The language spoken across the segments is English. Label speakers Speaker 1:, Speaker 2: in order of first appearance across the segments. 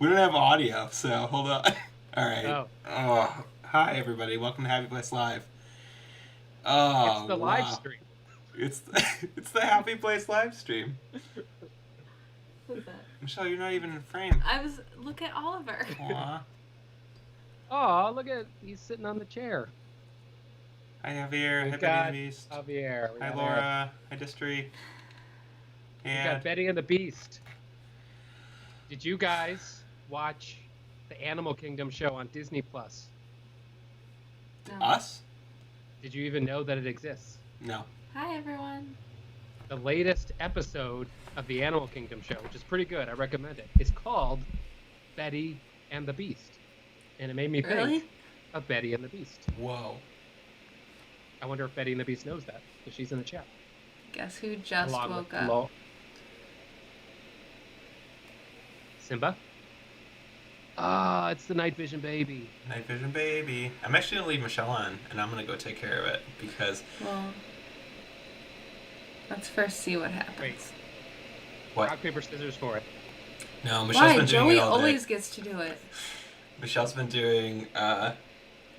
Speaker 1: We don't have audio, so hold on. All right.
Speaker 2: Oh,
Speaker 1: Oh, hi everybody. Welcome to Happy Place Live.
Speaker 2: it's
Speaker 1: Oh
Speaker 2: the live
Speaker 1: wow,
Speaker 2: stream.
Speaker 1: it's it's the Happy Place live stream.
Speaker 3: Who's that?
Speaker 1: Michelle, you're not even in frame.
Speaker 3: Look at Oliver.
Speaker 1: Aw.
Speaker 2: Oh, look at he's sitting on the chair.
Speaker 1: Hi Javier. Hi
Speaker 2: We've
Speaker 1: Betty
Speaker 2: got
Speaker 1: and the Beast.
Speaker 2: Javier.
Speaker 1: Hi Laura. Hi Distry.
Speaker 2: We
Speaker 1: And
Speaker 2: got Betty and the Beast. Did you guys watch the Animal Kingdom show on Disney Plus?
Speaker 3: No.
Speaker 1: us?
Speaker 2: Did you even know that it exists?
Speaker 1: No.
Speaker 3: Hi, everyone.
Speaker 2: The latest episode of the Animal Kingdom show, which is pretty good, I recommend it. It's called Betty and the Beast, and it made me
Speaker 3: Really?
Speaker 2: think of Betty and the Beast.
Speaker 1: Whoa.
Speaker 2: I wonder if Betty and the Beast knows that, because she's in the chat.
Speaker 3: Guess who just
Speaker 2: Along
Speaker 3: woke
Speaker 2: with
Speaker 3: up?
Speaker 2: Lo- Simba? Ah, it's the night vision baby.
Speaker 1: Night vision baby. I'm actually gonna leave Michelle on, and I'm gonna go take care of it because
Speaker 3: Well, let's first see what happens.
Speaker 2: Wait.
Speaker 1: what?
Speaker 2: Rock, paper, scissors for it.
Speaker 1: No, Michelle's
Speaker 3: Why?
Speaker 1: been doing
Speaker 3: Joey
Speaker 1: it all day.
Speaker 3: always gets to do it.
Speaker 1: Michelle's been doing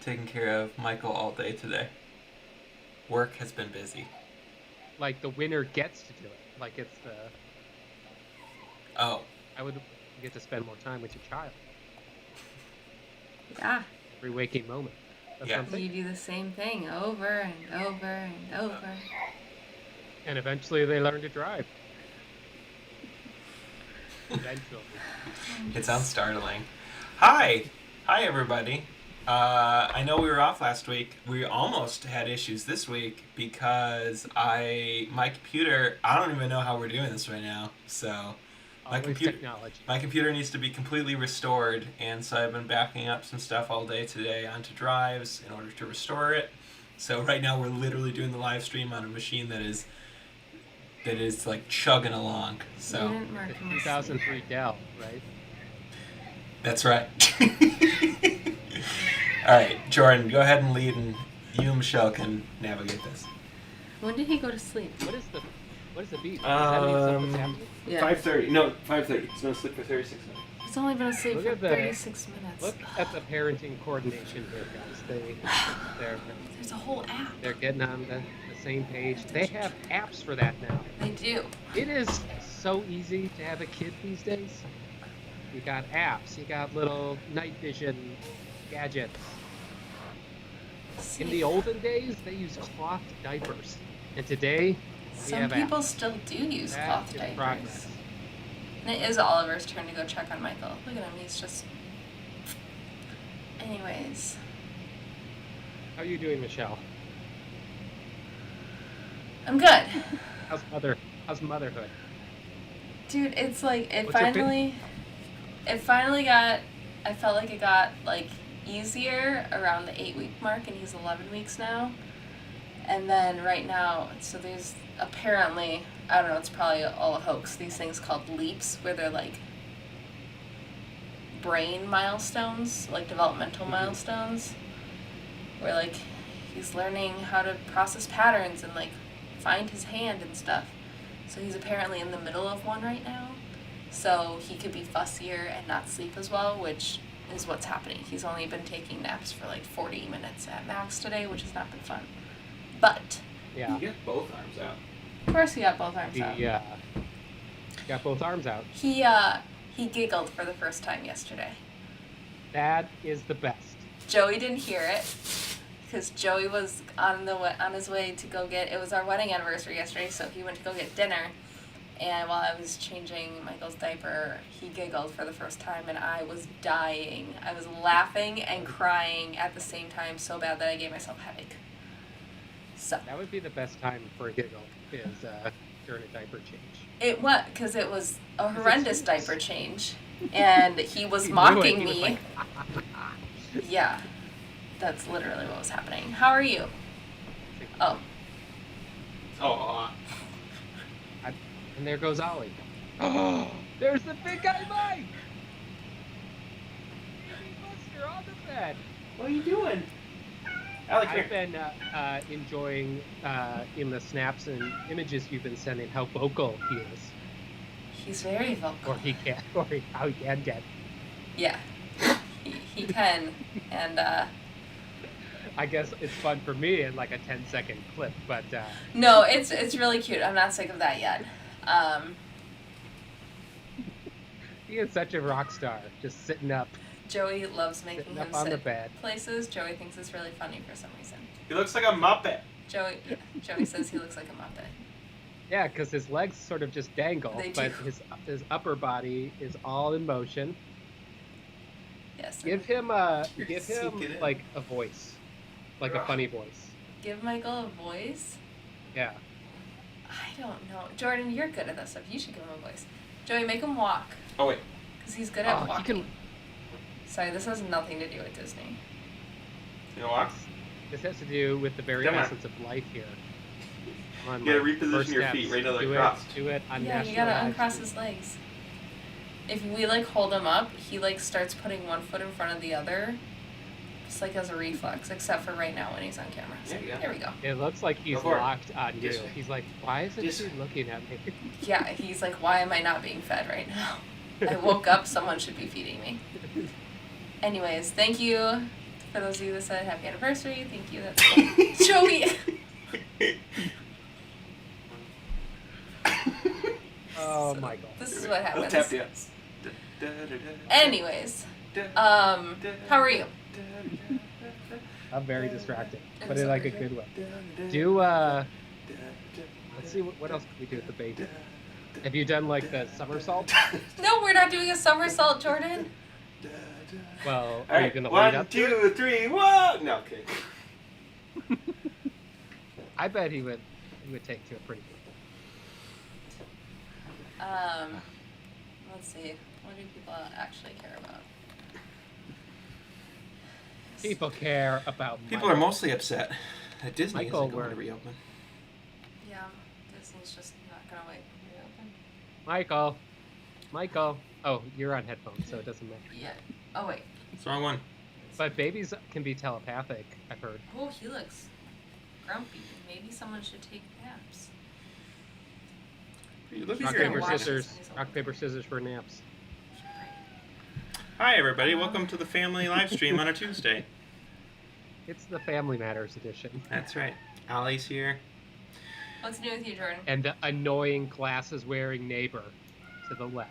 Speaker 1: taking care of Michael all day today. Work has been busy.
Speaker 2: Like the winner gets to do it. Like it's the.
Speaker 1: Oh,
Speaker 2: I would get to spend more time with your child
Speaker 3: Yeah,
Speaker 2: every waking moment. That's
Speaker 1: Yeah.
Speaker 2: something.
Speaker 3: you do the same thing over and over and over.
Speaker 2: And eventually they learn to drive. Eventually.
Speaker 1: it sounds startling. Hi everybody. I know we were off last week. We almost had issues this week because my computer. I don't even know how we're doing this right now. So
Speaker 2: Always technology.
Speaker 1: my computer needs to be completely restored, and so I've been backing up some stuff all day today onto drives in order to restore it. So right now we're literally doing the live stream on a machine that is like chugging along.
Speaker 3: You
Speaker 1: So
Speaker 3: didn't mark
Speaker 2: The
Speaker 3: me.
Speaker 2: 2003 Dell, right?
Speaker 1: that's right. All right, Jordan, go ahead and lead, and you and Michelle can navigate this.
Speaker 3: When did he go to sleep?
Speaker 2: What is the beat? Does that mean something's
Speaker 1: Um,
Speaker 2: happening?
Speaker 3: Yeah.
Speaker 1: 5:30. No, 5:30. He's gonna sleep for 36 minutes.
Speaker 3: He's only been asleep
Speaker 2: Look
Speaker 3: for
Speaker 2: at the-
Speaker 3: 36 minutes.
Speaker 2: Look at the parenting coordination here, guys.
Speaker 3: There's a whole app.
Speaker 2: They're getting on the same page. They have apps for that now.
Speaker 3: They do.
Speaker 2: It is so easy to have a kid these days. You got apps, you got little night vision gadgets. In the olden days, they used cloth diapers. And today,
Speaker 3: Some
Speaker 2: have
Speaker 3: people
Speaker 2: apps.
Speaker 3: still do use
Speaker 2: that
Speaker 3: cloth
Speaker 2: is
Speaker 3: diapers.
Speaker 2: progress.
Speaker 3: And it is Oliver's turn to go check on Michael. Look at him, he's just. Anyways,
Speaker 2: How are you doing, Michelle?
Speaker 3: I'm good.
Speaker 2: How's motherhood?
Speaker 3: Dude, it's like
Speaker 2: What's your
Speaker 3: it finally got, I felt like it got like easier around the 8-week mark, and he's 11 weeks now. And then right now, so there's apparently, I don't know, it's probably all a hoax, these things called leaps, where they're like brain milestones, like developmental milestones, where like he's learning how to process patterns and like find his hand and stuff. So he's apparently in the middle of one right now. So he could be fussier and not sleep as well, which is what's happening. He's only been taking naps for like 40 minutes at max today, which has not been fun. But,
Speaker 2: Yeah.
Speaker 1: You get both arms out.
Speaker 3: of course, he got both arms out.
Speaker 2: He got both arms out.
Speaker 3: He giggled for the first time yesterday.
Speaker 2: That is the best.
Speaker 3: Joey didn't hear it because Joey was on his way to go get. It was our wedding anniversary yesterday, so he went to go get dinner. And while I was changing Michael's diaper, he giggled for the first time, and I was dying. I was laughing and crying at the same time so bad that I gave myself a headache. So
Speaker 2: That would be the best time for a giggle, is during a diaper change.
Speaker 3: it was because it was a
Speaker 2: it's
Speaker 3: horrendous
Speaker 2: serious.
Speaker 3: diaper change, and he was
Speaker 2: He knew it.
Speaker 3: mocking
Speaker 2: He was
Speaker 3: me.
Speaker 2: like,
Speaker 3: Yeah, that's literally what was happening. How are you? Oh,
Speaker 1: Oh,
Speaker 2: and there goes Ollie. Oh, there's the big guy Mike! Baby Buster on the bed.
Speaker 1: what are you doing? Alec,
Speaker 2: I've been enjoying in the snaps and images you've been sending how vocal he is,
Speaker 3: he's very vocal.
Speaker 2: or how he can get.
Speaker 3: Yeah, he can, and
Speaker 2: I guess it's fun for me in like a 10-second clip, but
Speaker 3: no, it's really cute. I'm not sick of that yet.
Speaker 2: he is such a rock star, just sitting up
Speaker 3: Joey loves making
Speaker 2: Sitting
Speaker 3: him
Speaker 2: up on the
Speaker 3: sit
Speaker 2: bed.
Speaker 3: places. Joey thinks it's really funny for some reason.
Speaker 1: He looks like a Muppet.
Speaker 3: Joey says he looks like a Muppet.
Speaker 2: Yeah, because his legs sort of just dangle,
Speaker 3: They
Speaker 2: but
Speaker 3: do.
Speaker 2: his upper body is all in motion.
Speaker 3: Yes.
Speaker 2: Give him
Speaker 1: Sink it in.
Speaker 2: like a voice, like a funny voice.
Speaker 3: Give Michael a voice.
Speaker 2: Yeah.
Speaker 3: I don't know. Jordan, you're good at that stuff. You should give him a voice. Joey, make him walk.
Speaker 1: Oh wait.
Speaker 3: Because he's good at
Speaker 2: Oh, he
Speaker 3: walking.
Speaker 2: can.
Speaker 3: Sorry, this has nothing to do with Disney.
Speaker 1: You know what?
Speaker 2: This has to do with the very
Speaker 1: Come on.
Speaker 2: essence of life here. Come on,
Speaker 1: You gotta
Speaker 2: Mike.
Speaker 1: reposition
Speaker 2: First
Speaker 1: your
Speaker 2: steps.
Speaker 1: feet right into the
Speaker 2: Do
Speaker 1: cross.
Speaker 2: it. Do it on
Speaker 3: Yeah, you
Speaker 2: national
Speaker 3: gotta
Speaker 2: live
Speaker 3: uncross
Speaker 2: stream.
Speaker 3: his legs. If we like hold him up, he like starts putting one foot in front of the other. Just like as a reflex, except for right now when he's on camera. So,
Speaker 1: There you go.
Speaker 3: there we go.
Speaker 2: It looks like he's
Speaker 1: Go for it.
Speaker 2: locked on you.
Speaker 1: This way.
Speaker 2: He's like, why isn't
Speaker 1: This
Speaker 2: she
Speaker 1: way.
Speaker 2: looking at me?
Speaker 3: Yeah, he's like, why am I not being fed right now? I woke up, someone should be feeding me. Anyways, thank you for those of you that said happy anniversary. Thank you. That's cool. Joey.
Speaker 2: Oh, Michael.
Speaker 3: This is what
Speaker 1: Let's
Speaker 3: happens.
Speaker 1: tap dance.
Speaker 3: Anyways, how are you?
Speaker 2: I'm very distracted,
Speaker 3: I'm
Speaker 2: but in like a
Speaker 3: sorry.
Speaker 2: good way. Do let's see what else can we do with the baby. Have you done like the somersault?
Speaker 3: No, we're not doing a somersault, Jordan.
Speaker 2: Well,
Speaker 1: All
Speaker 2: are you
Speaker 1: right,
Speaker 2: gonna lead
Speaker 1: 1,
Speaker 2: up to it?
Speaker 1: 2, 3, 1. No, okay.
Speaker 2: I bet he would take to it pretty good.
Speaker 3: Let's see. What do people actually care about?
Speaker 2: People care about
Speaker 1: People are mostly upset that Disney
Speaker 2: Michael,
Speaker 1: isn't going to
Speaker 2: we're-
Speaker 1: reopen.
Speaker 3: Yeah, Disney's just not gonna wait to reopen.
Speaker 2: Michael. Oh, you're on headphones, so it doesn't matter.
Speaker 3: Yeah. Oh wait.
Speaker 1: It's the wrong one.
Speaker 2: But babies can be telepathic, I've heard.
Speaker 3: Oh, he looks grumpy. Maybe someone should take naps.
Speaker 1: You look
Speaker 3: He's
Speaker 2: Rock,
Speaker 1: at
Speaker 3: gonna
Speaker 2: paper,
Speaker 1: your
Speaker 3: watch
Speaker 2: scissors.
Speaker 3: this when he's
Speaker 2: Rock,
Speaker 3: older.
Speaker 2: paper, scissors for naps.
Speaker 1: Hi, everybody. Welcome to the family live stream on a Tuesday.
Speaker 2: It's the Family Matters edition.
Speaker 1: That's right. Ollie's here.
Speaker 3: What's new with you, Jordan?
Speaker 2: And the annoying glasses-wearing neighbor to the left.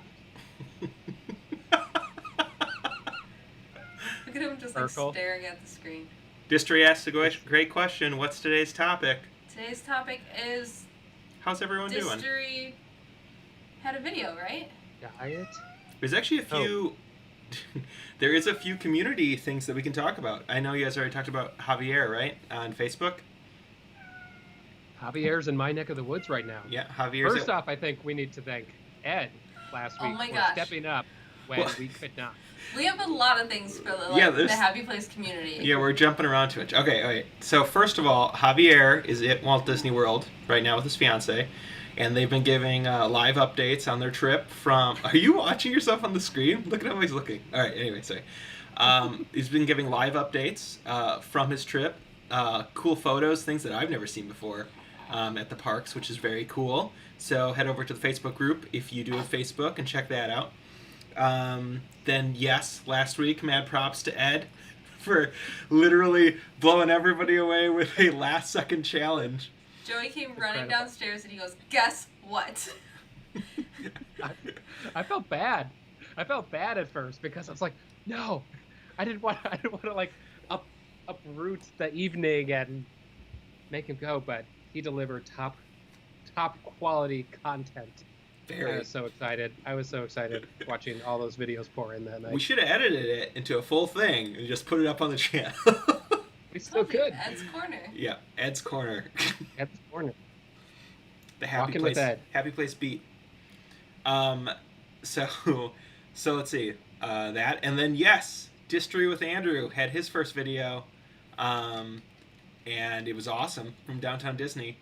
Speaker 3: Look at him just like
Speaker 2: Urkel.
Speaker 3: staring at the screen.
Speaker 1: Distry asked a great question. What's today's topic?
Speaker 3: Today's topic is
Speaker 1: How's everyone doing?
Speaker 3: Distery had a video, right?
Speaker 2: Diet?
Speaker 1: There's actually a few. There is a few community things that we can talk about. I know you guys already talked about Javier, right, on Facebook.
Speaker 2: Javier's in my neck of the woods right now.
Speaker 1: Yeah, Javier's.
Speaker 2: First off, I think we need to thank Ed last
Speaker 3: Oh
Speaker 2: week
Speaker 3: my
Speaker 2: for
Speaker 3: gosh.
Speaker 2: stepping up when
Speaker 1: Well-
Speaker 2: we could not.
Speaker 3: We have a lot of things for the,
Speaker 1: Yeah,
Speaker 3: the
Speaker 1: there's-
Speaker 3: Happy Place community.
Speaker 1: Yeah, we're jumping around to it. Okay. So first of all, Javier is at Walt Disney World right now with his fiance, and they've been giving live updates on their trip from. Are you watching yourself on the screen? Look at how he's looking. All right. Anyway, sorry. He's been giving live updates from his trip, cool photos, things that I've never seen before at the parks, which is very cool. So head over to the Facebook group if you do have Facebook and check that out. Then yes, last week, mad props to Ed for literally blowing everybody away with a last second challenge.
Speaker 3: Joey came running
Speaker 2: Incredible.
Speaker 3: downstairs and he goes, "Guess what?"
Speaker 2: I felt bad. I felt bad at first because I was like, no, I didn't want to like uproot the evening and make him go, but he delivered top quality content. I
Speaker 1: Very.
Speaker 2: was so excited. I was so excited watching all those videos pour in that night.
Speaker 1: We should have edited it into a full thing and just put it up on the channel.
Speaker 2: We still could.
Speaker 3: Ed's Corner.
Speaker 1: Yeah, Ed's Corner.
Speaker 2: At the corner.
Speaker 1: The happy
Speaker 2: Walking
Speaker 1: place.
Speaker 2: with Ed.
Speaker 1: Happy place beat. So let's see. That and then yes, Distery with Andrew had his first video, and it was awesome from Downtown Disney.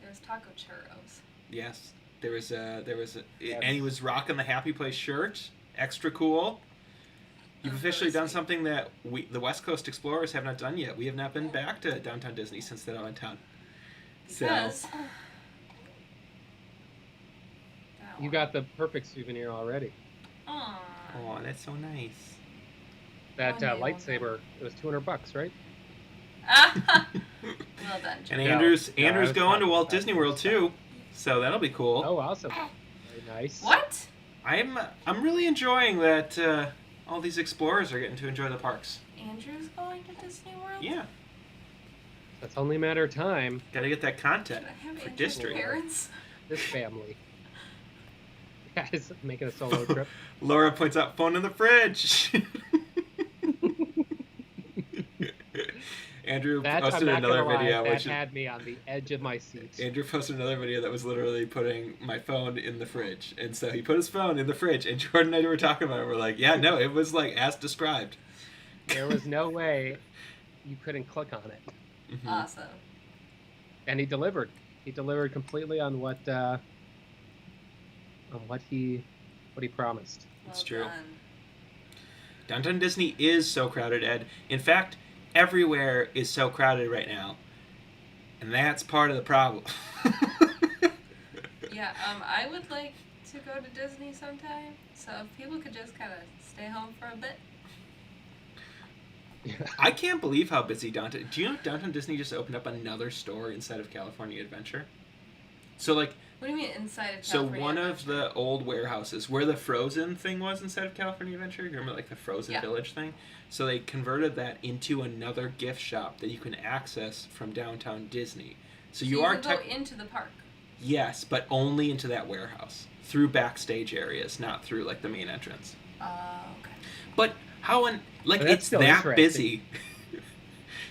Speaker 3: There's taco churros.
Speaker 1: Yes, there was a,
Speaker 2: Yes.
Speaker 1: and he was rocking the Happy Place shirt. Extra cool. You've
Speaker 3: Oh,
Speaker 1: officially
Speaker 3: really
Speaker 1: done
Speaker 3: sweet.
Speaker 1: something that the West Coast Explorers have not done yet. We have not been back to Downtown Disney since that went down. So
Speaker 3: Because
Speaker 2: You got the perfect souvenir already.
Speaker 3: Aw.
Speaker 1: Oh, that's so nice.
Speaker 2: That
Speaker 3: One day we'll
Speaker 2: lightsaber, it was $200, right?
Speaker 3: Well done,
Speaker 1: And
Speaker 3: Joe.
Speaker 1: Andrew's
Speaker 2: No, I was
Speaker 1: going to
Speaker 2: talking
Speaker 1: Walt
Speaker 2: about
Speaker 1: Disney World
Speaker 2: stuff.
Speaker 1: too, so that'll be cool.
Speaker 2: Oh, awesome. Very nice.
Speaker 3: What?
Speaker 1: I'm really enjoying that. All these explorers are getting to enjoy the parks.
Speaker 3: Andrew's going to Disney World?
Speaker 1: Yeah,
Speaker 2: That's only a matter of time.
Speaker 1: got to get that content
Speaker 3: Should I have
Speaker 1: for
Speaker 3: Andrew's
Speaker 1: district.
Speaker 3: parents?
Speaker 2: This family. Guys, making a solo trip.
Speaker 1: Laura points out phone in the fridge. Andrew
Speaker 2: That,
Speaker 1: posted
Speaker 2: I'm not
Speaker 1: another
Speaker 2: gonna lie,
Speaker 1: video.
Speaker 2: that
Speaker 1: Which
Speaker 2: had me on the edge of my seat.
Speaker 1: Andrew posted another video that was literally putting my phone in the fridge, and so he put his phone in the fridge, and Jordan and I were talking about it. We're like, yeah, no, it was like as described.
Speaker 2: There was no way you couldn't click on it.
Speaker 1: Mhm.
Speaker 3: Awesome.
Speaker 2: And he delivered. He delivered completely on what he promised.
Speaker 3: Well
Speaker 1: It's true.
Speaker 3: done.
Speaker 1: Downtown Disney is so crowded, Ed. In fact, everywhere is so crowded right now, and that's part of the problem.
Speaker 3: Yeah, I would like to go to Disney sometime. So if people could just kind of stay home for a bit.
Speaker 1: I can't believe how busy Downtown. Do you know Downtown Disney just opened up another store inside of California Adventure? So like,
Speaker 3: What do you mean inside of
Speaker 1: so
Speaker 3: California
Speaker 1: one of
Speaker 3: Adventure?
Speaker 1: the old warehouses where the Frozen thing was inside of California Adventure. You remember like the Frozen
Speaker 3: Yeah.
Speaker 1: Village thing? So they converted that into another gift shop that you can access from Downtown Disney. So you are
Speaker 3: can go into the park.
Speaker 1: yes, but only into that warehouse through backstage areas, not through like the main entrance.
Speaker 3: Okay.
Speaker 1: But how like
Speaker 2: But that's
Speaker 1: it's
Speaker 2: still
Speaker 1: that
Speaker 2: interesting.
Speaker 1: busy.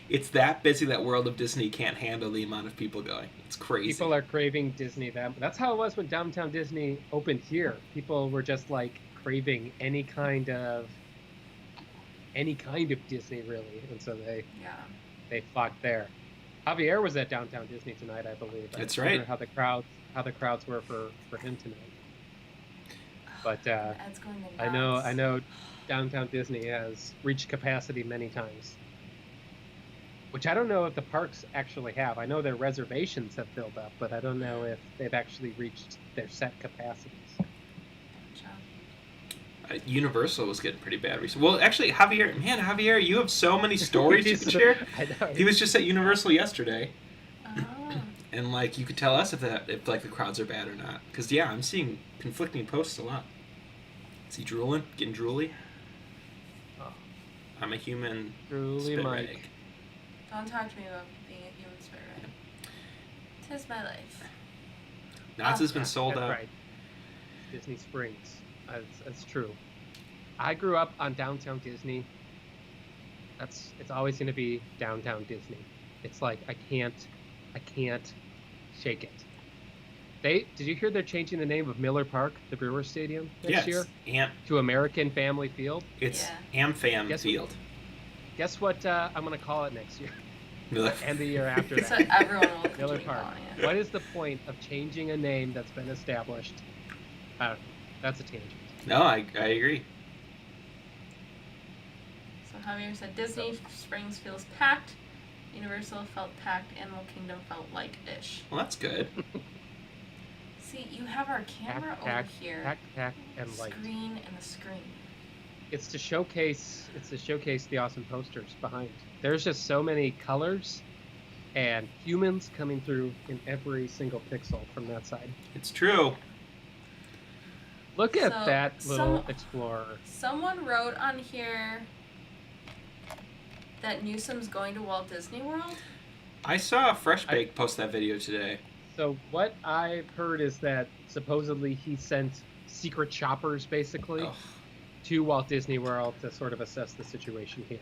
Speaker 1: It's that busy that World of Disney can't handle the amount of people going. It's crazy.
Speaker 2: People are craving Disney. That's how it was when Downtown Disney opened here. People were just like craving any kind of Disney, really, and so
Speaker 3: Yeah.
Speaker 2: they flocked there. Javier was at Downtown Disney tonight, I believe.
Speaker 1: That's
Speaker 2: I wonder
Speaker 1: right.
Speaker 2: How the crowds were for him tonight. But
Speaker 3: Ed's going to
Speaker 2: I know
Speaker 3: nuts.
Speaker 2: Downtown Disney has reached capacity many times, which I don't know if the parks actually have. I know their reservations have filled up, but I don't know if they've actually reached their set capacities.
Speaker 3: Gotcha.
Speaker 1: Universal was getting pretty bad recently. Well, actually, Javier, you have so many stories you can share.
Speaker 2: I know.
Speaker 1: He was just at Universal yesterday,
Speaker 3: Oh.
Speaker 1: and like you could tell us if like the crowds are bad or not. Because yeah, I'm seeing conflicting posts a lot. Is he drooling? Getting drooly?
Speaker 2: Oh.
Speaker 1: I'm a human
Speaker 2: Truly,
Speaker 1: spit
Speaker 2: Mike.
Speaker 1: rag.
Speaker 3: Don't talk to me about being a human spirit. Tis my life.
Speaker 1: Knott's has been sold
Speaker 2: That's
Speaker 1: out.
Speaker 2: right. Disney Springs. That's true. I grew up on Downtown Disney. It's always going to be Downtown Disney. It's like I can't shake it. Did you hear they're changing the name of Miller Park, the Brewer Stadium, next year to American Family Field?
Speaker 1: It's
Speaker 3: Yeah.
Speaker 1: AmFam
Speaker 2: Guess-
Speaker 1: Field.
Speaker 2: Guess what I'm going to call it next year
Speaker 1: Miller.
Speaker 2: and the year after
Speaker 3: So
Speaker 2: that.
Speaker 3: everyone will continue
Speaker 2: Miller Park.
Speaker 3: calling it.
Speaker 2: What is the point of changing a name that's been established? That's a tangent.
Speaker 1: No, I agree.
Speaker 3: So Javier said Disney Springs feels packed. Universal felt packed. Animal Kingdom felt light-ish.
Speaker 1: Well, that's good.
Speaker 3: See, you have our camera over here.
Speaker 2: Pack, and light.
Speaker 3: Screen and the screen.
Speaker 2: It's to showcase the awesome posters behind. There's just so many colors and humans coming through in every single pixel from that side.
Speaker 1: It's true.
Speaker 2: Look at
Speaker 3: So,
Speaker 2: that little
Speaker 3: some-
Speaker 2: explorer.
Speaker 3: Someone wrote on here that Newsom's going to Walt Disney World.
Speaker 1: I saw Fresh Bake post that video today.
Speaker 2: So what I've heard is that supposedly he sent secret shoppers basically
Speaker 1: Ugh.
Speaker 2: to Walt Disney World to sort of assess the situation here.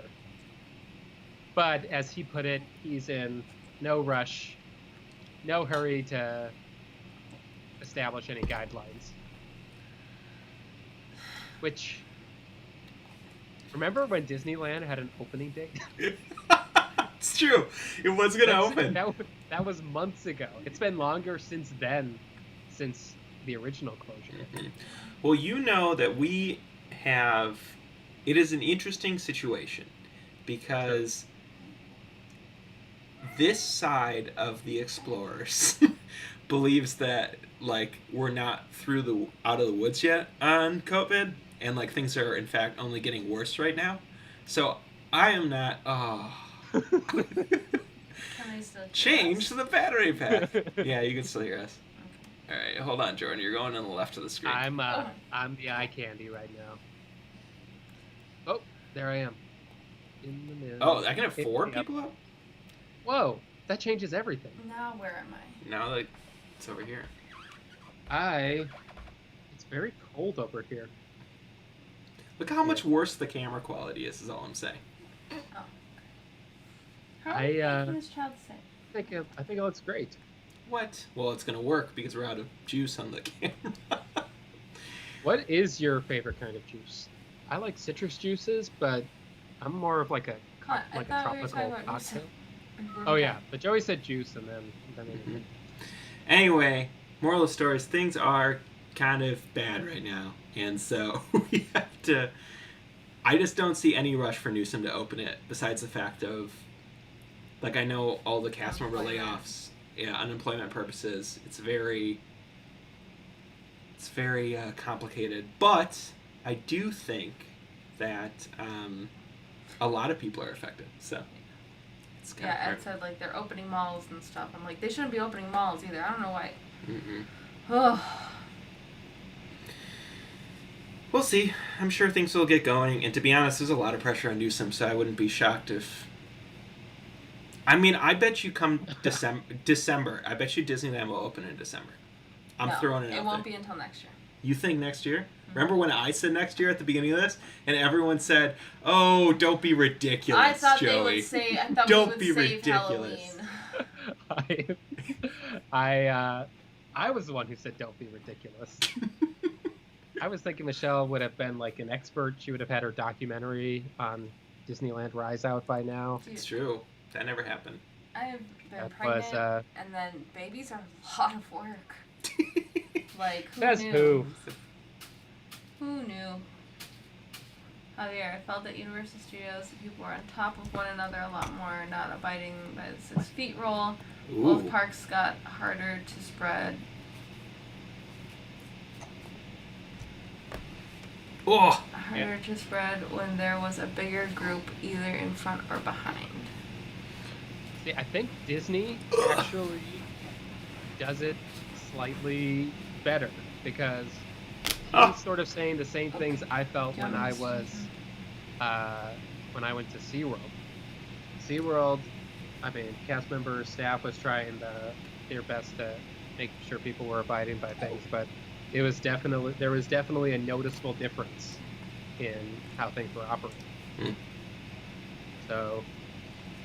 Speaker 2: But as he put it, he's in no rush, no hurry to establish any guidelines. Which, remember when Disneyland had an opening date?
Speaker 1: It's true. It was gonna open.
Speaker 2: That was months ago. It's been longer since then, since the original closure.
Speaker 1: Mhm. Well, you know that we have. It is an interesting situation because this side of the explorers believes that like we're not out of the woods yet on COVID, and like things are in fact only getting worse right now. So I am not. Oh.
Speaker 3: Can I still hear
Speaker 1: Change
Speaker 3: us?
Speaker 1: the battery pack. Yeah, you can still hear us. All right, hold on, Jordan. You're going on the left of the screen.
Speaker 2: I'm
Speaker 3: Oh.
Speaker 2: I'm the eye candy right now. Oh, there I am. In the middle.
Speaker 1: Oh, I can have 4
Speaker 2: Yep.
Speaker 1: people up?
Speaker 2: Whoa, that changes everything.
Speaker 3: Now where am I?
Speaker 1: Now that it's over here.
Speaker 2: It's very cold over here.
Speaker 1: Look how much worse the camera quality is all I'm saying.
Speaker 3: How are you
Speaker 2: I,
Speaker 3: making this child sick?
Speaker 2: I think it looks great.
Speaker 1: What? Well, it's going to work because we're out of juice on the camera.
Speaker 2: What is your favorite kind of juice? I like citrus juices, but I'm more of like a
Speaker 3: I
Speaker 2: like a
Speaker 3: thought we were
Speaker 2: tropical
Speaker 3: talking about
Speaker 2: cocktail.
Speaker 3: juice.
Speaker 2: Oh yeah, but Joey said juice, and then
Speaker 1: Anyway, moral of the story is things are kind of bad right now. And so we have to... I just don't see any rush for Newsom to open it, besides the fact of... Like, I know all the cast member layoffs, unemployment purposes. It's very complicated. But I do think that a lot of people are affected. So it's kind of
Speaker 3: Yeah,
Speaker 1: hard.
Speaker 3: Ed said like they're opening malls and stuff. I'm like, they shouldn't be opening malls either. I don't know why.
Speaker 1: Mm-mm.
Speaker 3: Oh,
Speaker 1: We'll see. I'm sure things will get going. And to be honest, there's a lot of pressure on Newsom, so I wouldn't be shocked if... I mean, I bet you come December, I bet you Disneyland will open in December. I'm
Speaker 3: no,
Speaker 1: throwing it out
Speaker 3: It won't
Speaker 1: there.
Speaker 3: be until next year.
Speaker 1: You think next year? Remember when I said next year at the beginning of this? And everyone said, oh, don't be ridiculous,
Speaker 3: I thought
Speaker 1: Joey.
Speaker 3: they would say. I thought
Speaker 1: Don't
Speaker 3: we would
Speaker 1: be
Speaker 3: save
Speaker 1: ridiculous.
Speaker 3: Halloween.
Speaker 2: I was the one who said don't be ridiculous. I was thinking Michelle would have been like an expert. She would have had her documentary on Disneyland Rise out by now.
Speaker 3: Dude,
Speaker 1: It's true. That never happened.
Speaker 3: I have been
Speaker 2: That
Speaker 3: pregnant,
Speaker 2: was
Speaker 3: and then babies are a lot of work. Like, who
Speaker 2: Says
Speaker 3: knew?
Speaker 2: who?
Speaker 3: Who knew? Javier, I felt at Universal Studios that people were on top of one another a lot more, not abiding by the 6 feet rule.
Speaker 1: Ooh.
Speaker 3: Both parks got harder to spread.
Speaker 1: Oh,
Speaker 3: Harder to spread when there was a bigger group either in front or behind.
Speaker 2: See, I think Disney actually does it slightly better because
Speaker 1: Oh.
Speaker 2: he's sort of saying the same things I felt when I was when I went to SeaWorld. SeaWorld, I mean, cast members, staff was trying their best to make sure people were abiding by things, but there was definitely a noticeable difference in how things were operating.
Speaker 1: Hmm.
Speaker 2: So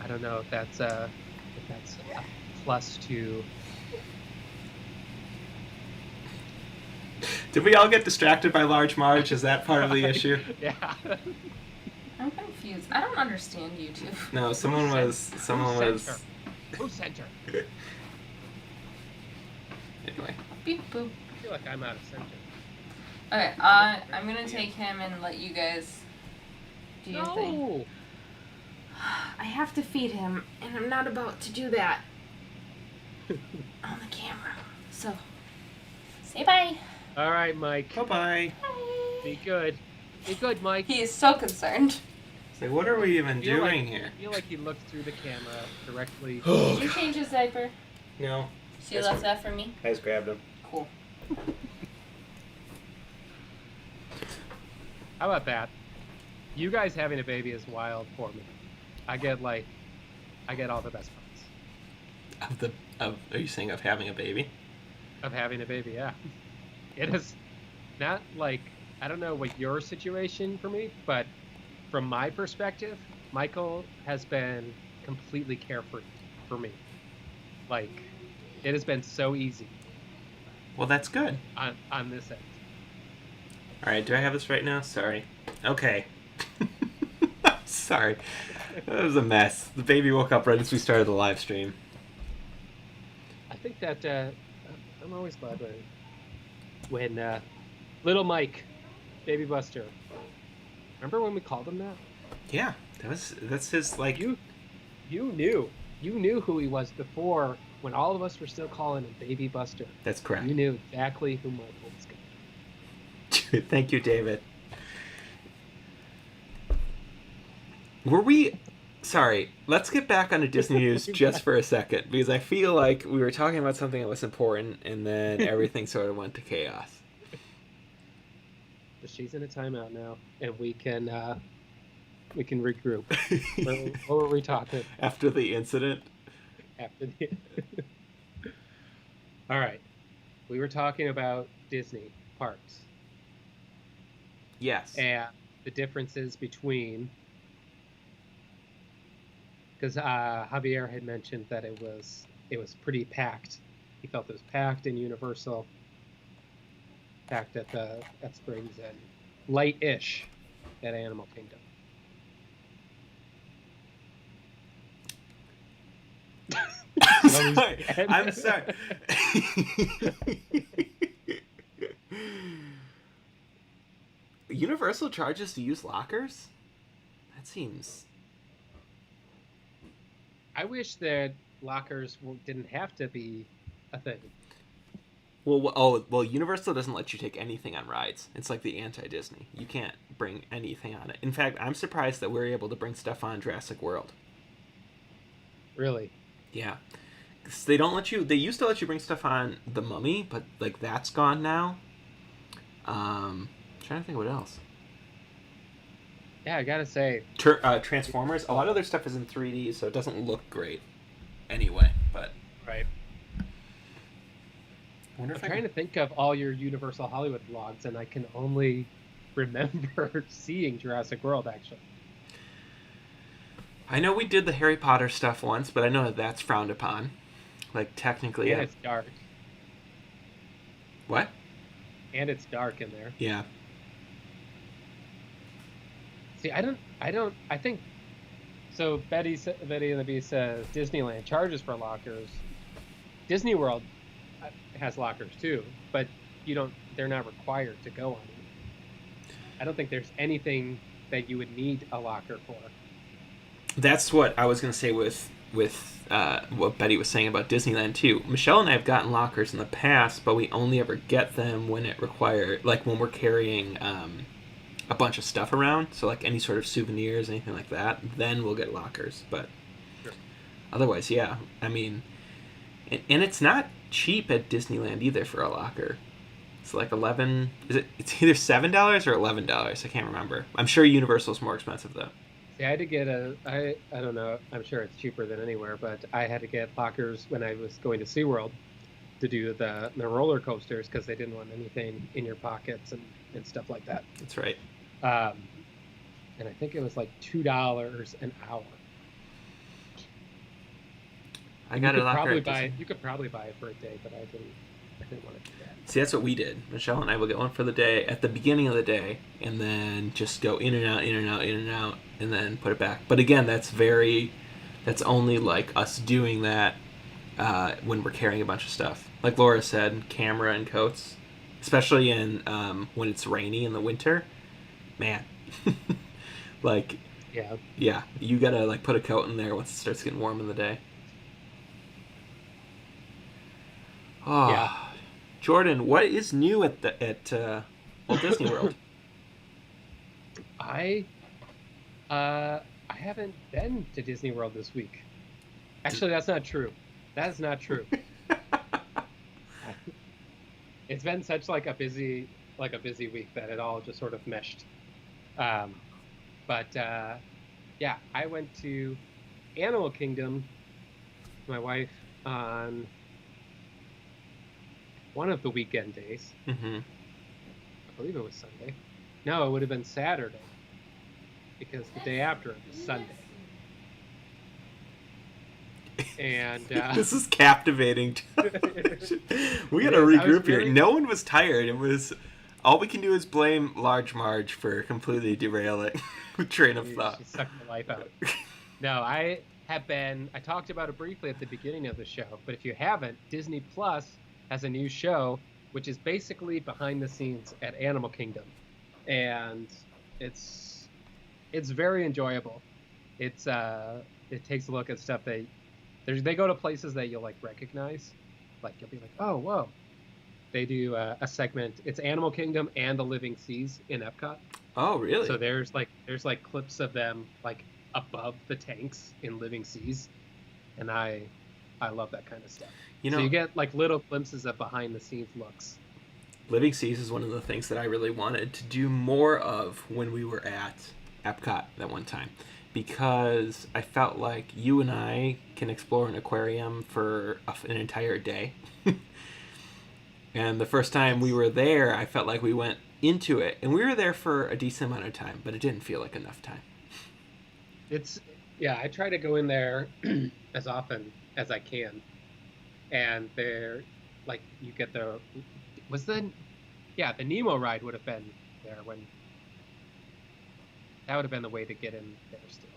Speaker 2: I don't know if that's a plus to.
Speaker 1: did we all get distracted by Large Marge? Is that part of the issue?
Speaker 2: Yeah.
Speaker 3: I'm confused. I don't understand you two.
Speaker 1: No, someone was.
Speaker 2: Who sent her?
Speaker 1: Anyway.
Speaker 3: Beep boop.
Speaker 2: I feel like I'm out of center.
Speaker 3: Okay, I'm gonna take him and let you guys do your thing.
Speaker 2: No.
Speaker 3: I have to feed him, and I'm not about to do that on the camera. So, say bye.
Speaker 2: All right, Mike.
Speaker 1: Bye bye.
Speaker 3: Bye.
Speaker 2: Be good. Be good, Mike.
Speaker 3: He is so concerned.
Speaker 1: So what are we even
Speaker 2: Feel like-
Speaker 1: doing here?
Speaker 2: I feel like he looked through the camera directly.
Speaker 3: Did you change his diaper?
Speaker 1: No,
Speaker 3: So you left that for me?
Speaker 1: I just grabbed him.
Speaker 3: Cool.
Speaker 2: How about that? You guys having a baby is wild for me. I get all the best parts
Speaker 1: Are you saying of having a baby?
Speaker 2: of having a baby. Yeah, it is not like I don't know what your situation for me, but from my perspective, Michael has been completely carefree for me. Like, it has been so easy
Speaker 1: Well, that's good.
Speaker 2: on this end.
Speaker 1: All right, do I have this right now? Sorry. Okay. Sorry. That was a mess. The baby woke up right as we started the live stream.
Speaker 2: I think that I'm always glad when little Mike, Baby Buster. Remember when we called him that?
Speaker 1: Yeah, that's his like.
Speaker 2: You knew who he was before when all of us were still calling him Baby Buster.
Speaker 1: That's correct.
Speaker 2: You knew exactly who Michael was going to be.
Speaker 1: Thank you, David. Were we? Sorry, let's get back onto Disney news just for a second because I feel like we were talking about something that was important and then everything sort of went to chaos.
Speaker 2: But she's in a timeout now, and we can regroup. What were we talking
Speaker 1: After the incident?
Speaker 2: after the? All right, we were talking about Disney parks
Speaker 1: Yes.
Speaker 2: and the differences between, because Javier had mentioned that it was pretty packed. He felt it was packed in Universal, packed at Springs, and light-ish at Animal Kingdom.
Speaker 1: I'm sorry. I'm sorry. Universal charges to use lockers? That seems.
Speaker 2: I wish that lockers didn't have to be a thing.
Speaker 1: Well, Universal doesn't let you take anything on rides. It's like the anti-Disney. You can't bring anything on it. In fact, I'm surprised that we're able to bring stuff on Jurassic World.
Speaker 2: Really?
Speaker 1: Yeah. 'Cause they don't let you. They used to let you bring stuff on The Mummy, but like that's gone now. Trying to think what else.
Speaker 2: Yeah, I gotta say,
Speaker 1: Transformers. A lot of their stuff is in 3D, so it doesn't look great. Anyway, but
Speaker 2: right.
Speaker 1: I wonder
Speaker 2: I'm
Speaker 1: if I
Speaker 2: trying to think of all your Universal Hollywood vlogs, and I can only remember seeing Jurassic World, actually.
Speaker 1: I know we did the Harry Potter stuff once, but I know that that's frowned upon. Like technically,
Speaker 2: And it's dark.
Speaker 1: What?
Speaker 2: And it's dark in there.
Speaker 1: Yeah.
Speaker 2: See, I think, so Betty and the Beast says Disneyland charges for lockers. Disney World has lockers too, but they're not required to go on it. I don't think there's anything that you would need a locker for.
Speaker 1: That's what I was gonna say with what Betty was saying about Disneyland too. Michelle and I have gotten lockers in the past, but we only ever get them when it requires, like when we're carrying a bunch of stuff around, so like any sort of souvenirs, anything like that. Then we'll get lockers, but
Speaker 2: Sure.
Speaker 1: otherwise, yeah. I mean, and it's not cheap at Disneyland either for a locker. It's like $11. It's either $7 or $11. I can't remember. I'm sure Universal's more expensive though.
Speaker 2: See, I had to get I don't know, I'm sure it's cheaper than anywhere, but I had to get lockers when I was going to SeaWorld to do the roller coasters because they didn't want anything in your pockets and stuff like that.
Speaker 1: That's right.
Speaker 2: And I think it was like $2 an hour.
Speaker 1: I got a locker.
Speaker 2: You could probably buy it for a day, but I didn't want to do that.
Speaker 1: See, that's what we did. Michelle and I will get one for the day at the beginning of the day, and then just go in and out, in and out, in and out, and then put it back. But again, that's only like us doing that when we're carrying a bunch of stuff. Like Laura said, camera and coats, especially in when it's rainy in the winter. Man, like yeah, you gotta like put a coat in there once it starts getting warm in the day. Oh,
Speaker 2: Yeah.
Speaker 1: Jordan, what is new at Walt Disney World?
Speaker 2: I haven't been to Disney World this week. Actually, that's not true. That is not true. It's been such like a busy week that it all just sort of meshed. But yeah, I went to Animal Kingdom with my wife on one of the weekend days.
Speaker 1: Mm-hmm.
Speaker 2: I believe it was Sunday. No, it would have been Saturday because the day after it was Sunday. And
Speaker 1: This is captivating. We gotta regroup here. No one was tired. It was all we can do is blame Large Marge for completely derailing the train of thought.
Speaker 2: She sucked the life out. No, I talked about it briefly at the beginning of the show, but if you haven't, Disney Plus has a new show which is basically behind the scenes at Animal Kingdom, and it's very enjoyable. It takes a look at stuff they go to places that you'll like recognize, like you'll be like, oh whoa. They do a segment. It's Animal Kingdom and the Living Seas in Epcot.
Speaker 1: Oh, really?
Speaker 2: So there's like clips of them like above the tanks in Living Seas, and I love that kind of stuff.
Speaker 1: You
Speaker 2: So
Speaker 1: know,
Speaker 2: you get like little glimpses of behind the scenes looks.
Speaker 1: Living Seas is one of the things that I really wanted to do more of when we were at Epcot that one time, because I felt like you and I can explore an aquarium for an entire day. And the first time we were there, I felt like we went into it, and we were there for a decent amount of time, but it didn't feel like enough time.
Speaker 2: It's yeah, I try to go in there as often as I can, and there, like you get the was the yeah the Nemo ride would have been there when that would have been the way to get in there still.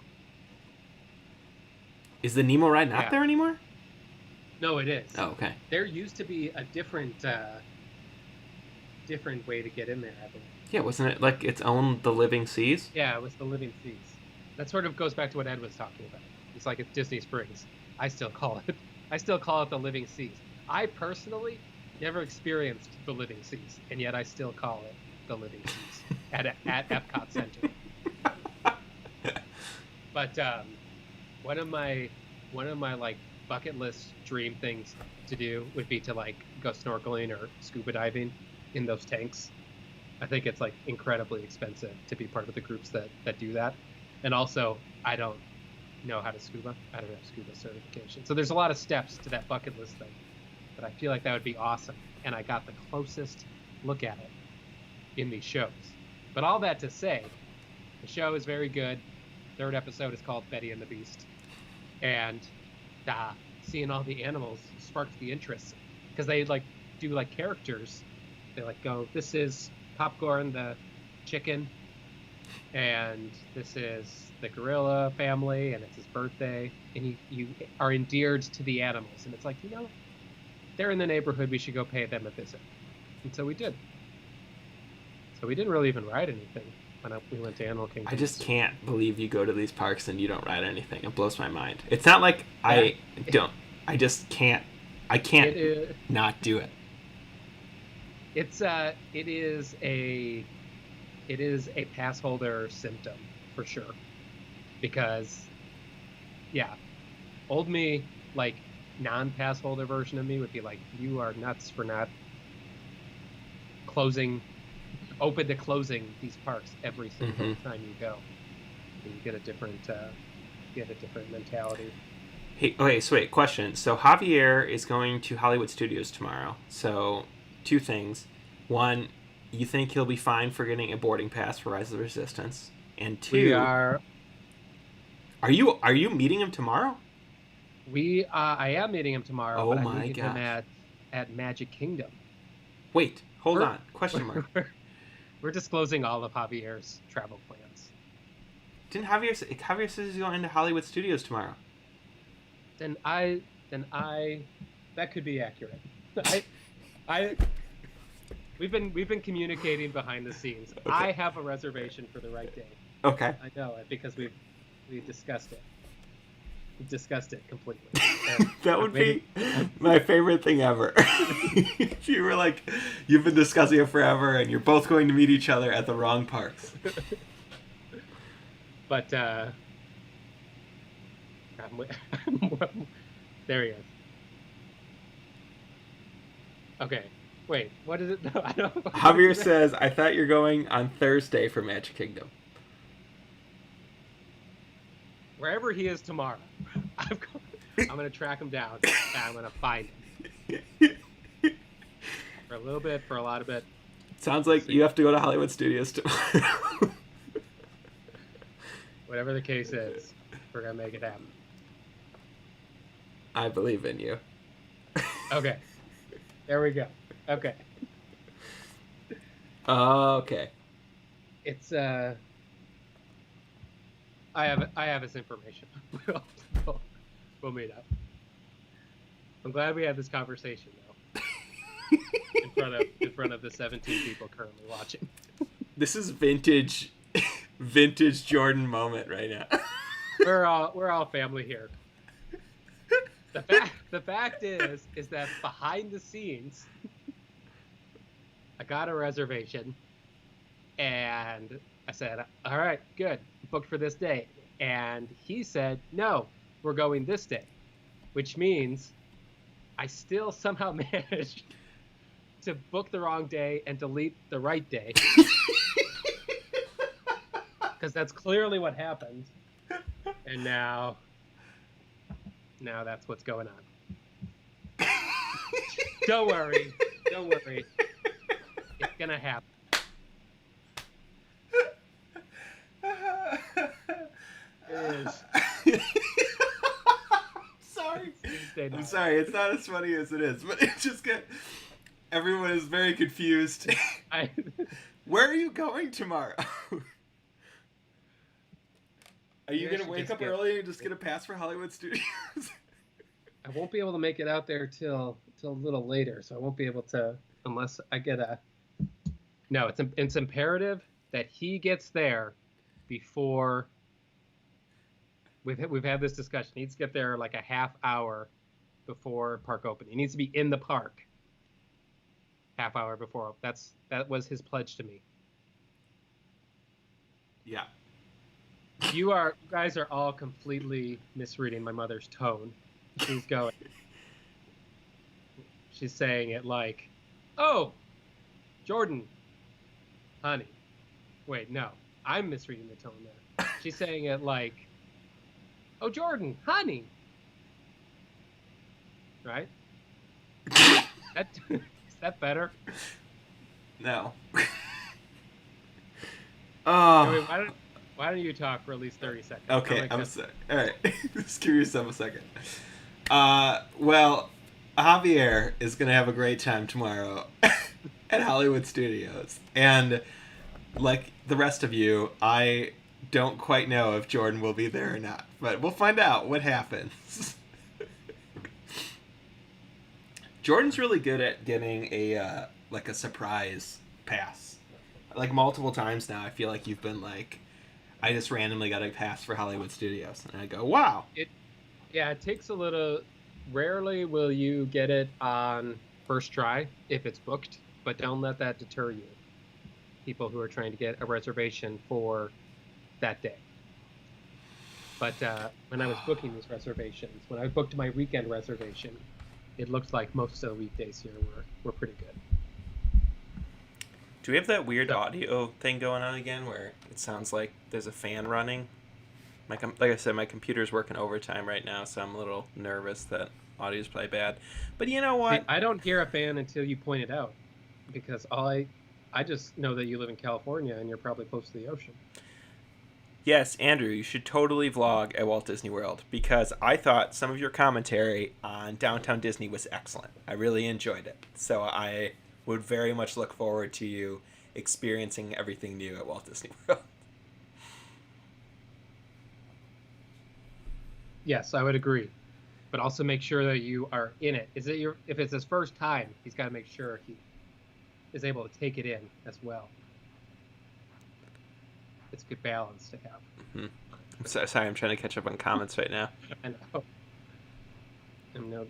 Speaker 1: Is the Nemo ride not
Speaker 2: Yeah.
Speaker 1: there anymore?
Speaker 2: No, it is.
Speaker 1: Oh, okay.
Speaker 2: There used to be a different different way to get in there, I believe.
Speaker 1: Yeah, wasn't it like its own The Living Seas?
Speaker 2: Yeah, it was the Living Seas. That sort of goes back to what Ed was talking about. It's like it's Disney Springs. I still call it the Living Seas. I personally never experienced the Living Seas, and yet I still call it the Living Seas at Epcot Center. But one of my like bucket list dream things to do would be to like go snorkeling or scuba diving in those tanks. I think it's like incredibly expensive to be part of the groups that do that. And also, I don't know how to scuba. I don't have scuba certification. So there's a lot of steps to that bucket list thing. But I feel like that would be awesome. And I got the closest look at it in these shows. But all that to say, the show is very good. Third episode is called Betty and the Beast. And seeing all the animals sparked the interest. Because they like do like characters. They like go, this is Popcorn the chicken, and this is the gorilla family, and it's his birthday, and you are endeared to the animals, and it's like, they're in the neighborhood, we should go pay them a visit. And so we did. So we didn't really even ride anything when we went to Animal Kingdom.
Speaker 1: I just can't believe you go to these parks and you don't ride anything. It blows my mind. It's not like I just can't. I can't not do it.
Speaker 2: It is a pass holder symptom for sure, because old me, like non-pass holder version of me, would be like, you are nuts for not open to closing these parks every single time you go. And you get a different mentality.
Speaker 1: Hey, okay, so wait, question. So Javier is going to Hollywood Studios tomorrow. So, two things. One, you think he'll be fine for getting a boarding pass for Rise of the Resistance? And two,
Speaker 2: We are
Speaker 1: you meeting him tomorrow?
Speaker 2: I am meeting him tomorrow,
Speaker 1: Oh
Speaker 2: but
Speaker 1: my
Speaker 2: I'm meeting him
Speaker 1: gosh.
Speaker 2: at Magic Kingdom.
Speaker 1: Wait, hold on. Question mark.
Speaker 2: We're disclosing all of Javier's travel plans.
Speaker 1: Didn't Javier says he's going into Hollywood Studios tomorrow?
Speaker 2: Then I that could be accurate. We've been communicating behind the scenes.
Speaker 1: Okay.
Speaker 2: I have a reservation for the right day.
Speaker 1: Okay.
Speaker 2: I know it because we discussed it. We discussed it completely. And
Speaker 1: That would be my favorite thing ever. You were like, you've been discussing it forever, and you're both going to meet each other at the wrong parks.
Speaker 2: But there he is. Okay, wait. What is it? No, I don't.
Speaker 1: Javier says, I thought you're going on Thursday for Magic Kingdom.
Speaker 2: Wherever he is tomorrow, I'm gonna track him down and I'm gonna find him for a little bit, for a lot of bit.
Speaker 1: Sounds like you have to go to Hollywood Studios tomorrow.
Speaker 2: Whatever the case is, we're gonna make it happen.
Speaker 1: I believe in you.
Speaker 2: Okay, there we go. Okay,
Speaker 1: Okay.
Speaker 2: it's I have his information. We'll meet up. I'm glad we had this conversation though. in front of the 17 people currently watching.
Speaker 1: This is vintage Jordan moment right now.
Speaker 2: We're all family here. The fact is that behind the scenes, I got a reservation, and I said, all right, good, booked for this day. And he said, no, we're going this day, which means I still somehow managed to book the wrong day and delete the right day. Because that's clearly what happened. And now that's what's going on. Don't worry. It's gonna happen. It is.
Speaker 1: Sorry.
Speaker 2: Tuesday night.
Speaker 1: I'm sorry. It's not as funny as it is, but it just everyone is very confused. Where are you going tomorrow? Are you gonna wake up early and just get a pass for Hollywood Studios?
Speaker 2: I won't be able to make it out there till a little later, so I won't be able to unless I get a. No, it's imperative that he gets there before. We've had this discussion. He needs to get there like a half hour before park opening. He needs to be in the park half hour before. That was his pledge to me.
Speaker 1: Yeah.
Speaker 2: You guys are all completely misreading my mother's tone. She's saying it like, "Oh, Jordan, honey." Wait, no, I'm misreading the tone there. She's saying it like, "Oh, Jordan, honey." Right? Is that better?
Speaker 1: No.
Speaker 2: Anyway, why don't you talk for at least 30 seconds?
Speaker 1: Okay, I'm sorry. All right, just give yourself a second. Well, Javier is gonna have a great time tomorrow at Hollywood Studios, and like the rest of you, I don't quite know if Jordan will be there or not, but we'll find out what happens. Jordan's really good at getting a like a surprise pass. Like multiple times now, I feel like you've been like, I just randomly got a pass for Hollywood Studios, and I go, wow.
Speaker 2: It takes a little. Rarely will you get it on first try if it's booked, but don't let that deter you. People who are trying to get a reservation for that day. But when I was booking these reservations, when I booked my weekend reservation, it looked like most of the weekdays here were pretty good.
Speaker 1: Do we have that weird audio thing going on again where it sounds like there's a fan running? Like I said, my computer's working overtime right now, so I'm a little nervous that audio's probably bad. But you know what?
Speaker 2: I don't hear a fan until you point it out, because I just know that you live in California and you're probably close to the ocean.
Speaker 1: Yes, Andrew, you should totally vlog at Walt Disney World, because I thought some of your commentary on Downtown Disney was excellent. I really enjoyed it. So I would very much look forward to you experiencing everything new at Walt Disney World.
Speaker 2: Yes, I would agree. But also make sure that you are in it. If it's his first time, he's got to make sure he is able to take it in as well. It's a good balance to have.
Speaker 1: Mm-hmm. I'm sorry, I'm trying to catch up on comments right now.
Speaker 2: I know. I'm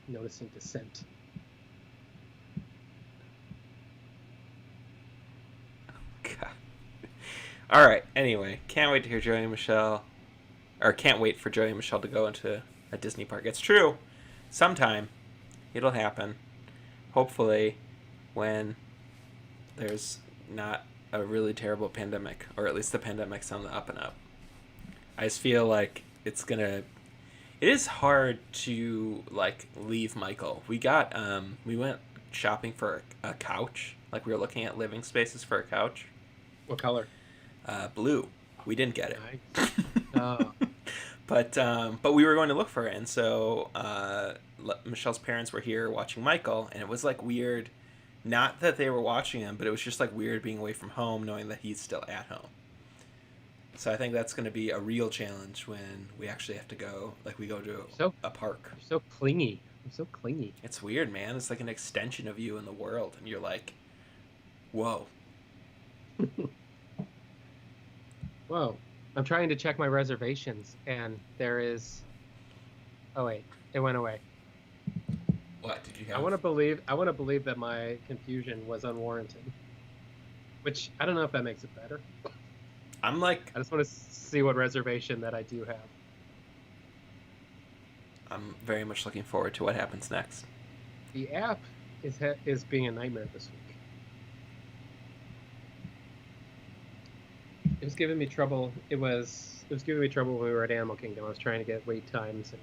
Speaker 2: noticing dissent.
Speaker 1: God. All right. Anyway, can't wait to hear Joey and Michelle. Or can't wait for Joey and Michelle to go into a Disney park. It's true. Sometime it'll happen. Hopefully when there's not a really terrible pandemic, or at least the pandemic's on the up and up. I just feel like it is hard to like leave Michael. We went shopping for a couch. Like we were looking at living spaces for a couch.
Speaker 2: What color?
Speaker 1: Blue. We didn't get it.
Speaker 2: Nice. Oh.
Speaker 1: But we were going to look for it, and so Michelle's parents were here watching Michael, and it was like weird. Not that they were watching him, but it was just like weird being away from home, knowing that he's still at home. So I think that's going to be a real challenge when we actually have to go. Like we go to a park.
Speaker 2: You're so clingy. I'm so clingy.
Speaker 1: It's weird, man. It's like an extension of you in the world, and you're like, whoa.
Speaker 2: Whoa. I'm trying to check my reservations, and there is. Oh wait, it went away.
Speaker 1: What did you have?
Speaker 2: I want to believe that my confusion was unwarranted. Which I don't know if that makes it better.
Speaker 1: I'm like,
Speaker 2: I just want to see what reservation that I do have.
Speaker 1: I'm very much looking forward to what happens next.
Speaker 2: The app is being a nightmare this week. It was giving me trouble. It was giving me trouble when we were at Animal Kingdom. I was trying to get wait times and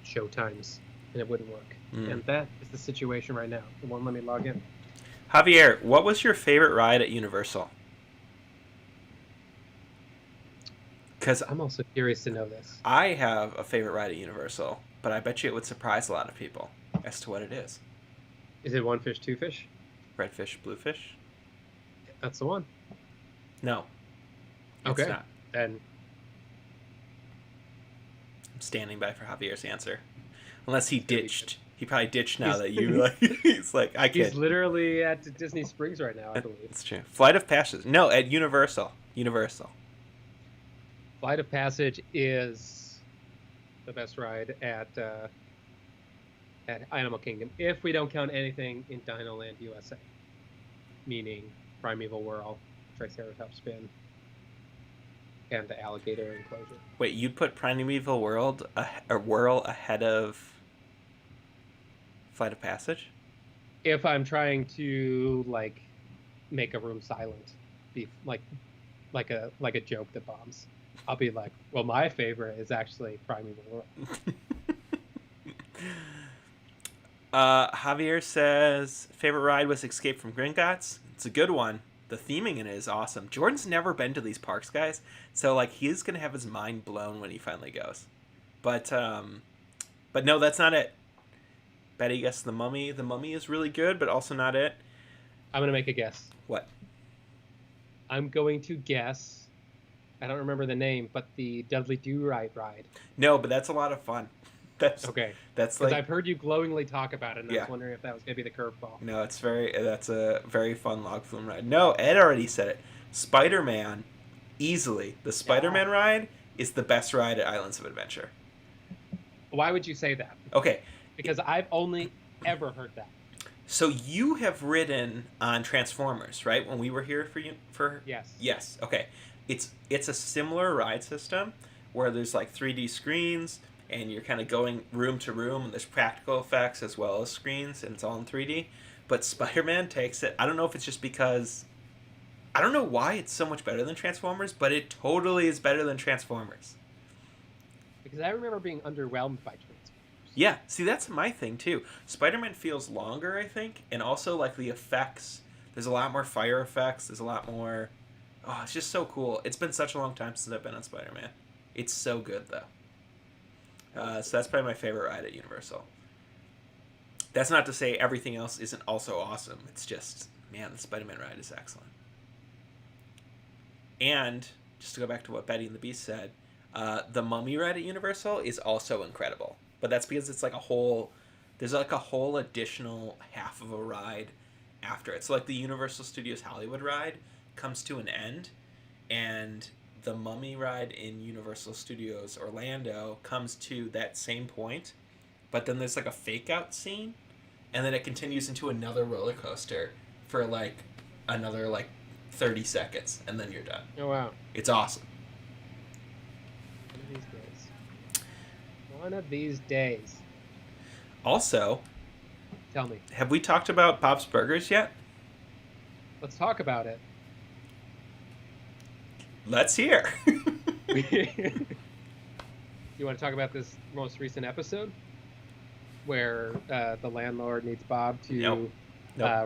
Speaker 2: show times, and it wouldn't work. And that is the situation right now. It won't let me log in.
Speaker 1: Javier, what was your favorite ride at Universal? Because
Speaker 2: I'm also curious to know this.
Speaker 1: I have a favorite ride at Universal, but I bet you it would surprise a lot of people as to what it is.
Speaker 2: Is it One Fish, Two Fish?
Speaker 1: Red fish, blue fish?
Speaker 2: That's the one.
Speaker 1: No. It's
Speaker 2: Okay.
Speaker 1: not.
Speaker 2: Then
Speaker 1: I'm standing by for Javier's answer. Unless he
Speaker 2: It's gonna be
Speaker 1: ditched. He probably ditched now
Speaker 2: He's-
Speaker 1: that you like. He's like, I
Speaker 2: he's
Speaker 1: can't.
Speaker 2: literally at Disney Springs right now, I believe.
Speaker 1: It's true. Flight of Passage. No, at Universal. Universal.
Speaker 2: Flight of Passage is the best ride at Animal Kingdom, if we don't count anything in Dinoland USA, meaning Primeval Whirl, Triceratops Spin, and the alligator enclosure.
Speaker 1: Wait, you'd put Primeval World or Whirl ahead of Flight of Passage?
Speaker 2: If I'm trying to like make a room silent, be like a joke that bombs, I'll be like, well, my favorite is actually Primeval Whirl.
Speaker 1: Javier says favorite ride was Escape from Gringotts. It's a good one. The theming in it is awesome. Jordan's never been to these parks, guys, so like he's gonna have his mind blown when he finally goes. But no, that's not it. Betty guessed the Mummy. The Mummy is really good, but also not it.
Speaker 2: I'm gonna make a guess.
Speaker 1: What?
Speaker 2: I'm going to guess. I don't remember the name, but the Dudley Do-Right ride.
Speaker 1: No, but that's a lot of fun. That's
Speaker 2: Okay.
Speaker 1: That's
Speaker 2: Because
Speaker 1: like
Speaker 2: I've heard you glowingly talk about it, and I
Speaker 1: Yeah.
Speaker 2: was wondering if that was going to be the curveball.
Speaker 1: no, that's a very fun log flume ride. No, Ed already said it. Spider-Man, easily the Spider-Man ride is the best ride at Islands of Adventure.
Speaker 2: Why would you say that?
Speaker 1: Okay,
Speaker 2: Because I've only ever heard that.
Speaker 1: so you have ridden on Transformers, right? When we were here for
Speaker 2: Yes.
Speaker 1: Yes. Okay. It's a similar ride system where there's like 3D screens and you're kind of going room to room and there's practical effects as well as screens and it's all in 3D. But Spider-Man takes it. I don't know if it's just because I don't know why it's so much better than Transformers, but it totally is better than Transformers.
Speaker 2: Because I remember being underwhelmed by Transformers.
Speaker 1: Yeah, see that's my thing too. Spider-Man feels longer, I think, and also like the effects. There's a lot more fire effects. There's a lot more. Oh, it's just so cool. It's been such a long time since I've been on Spider-Man. It's so good though. So that's probably my favorite ride at Universal. That's not to say everything else isn't also awesome. It's just, man, the Spider-Man ride is excellent. And just to go back to what Betty and the Beast said, the Mummy ride at Universal is also incredible. But that's because it's like there's like a whole additional half of a ride after it. So like the Universal Studios Hollywood ride comes to an end, and the Mummy ride in Universal Studios Orlando comes to that same point, but then there's like a fake out scene, and then it continues into another roller coaster for like another like 30 seconds, and then you're done.
Speaker 2: Oh, wow.
Speaker 1: It's awesome.
Speaker 2: One of these days. One of these days.
Speaker 1: Also,
Speaker 2: Tell me.
Speaker 1: have we talked about Bob's Burgers yet?
Speaker 2: Let's talk about it.
Speaker 1: Let's hear.
Speaker 2: You want to talk about this most recent episode? Where the landlord needs Bob to
Speaker 1: Nope.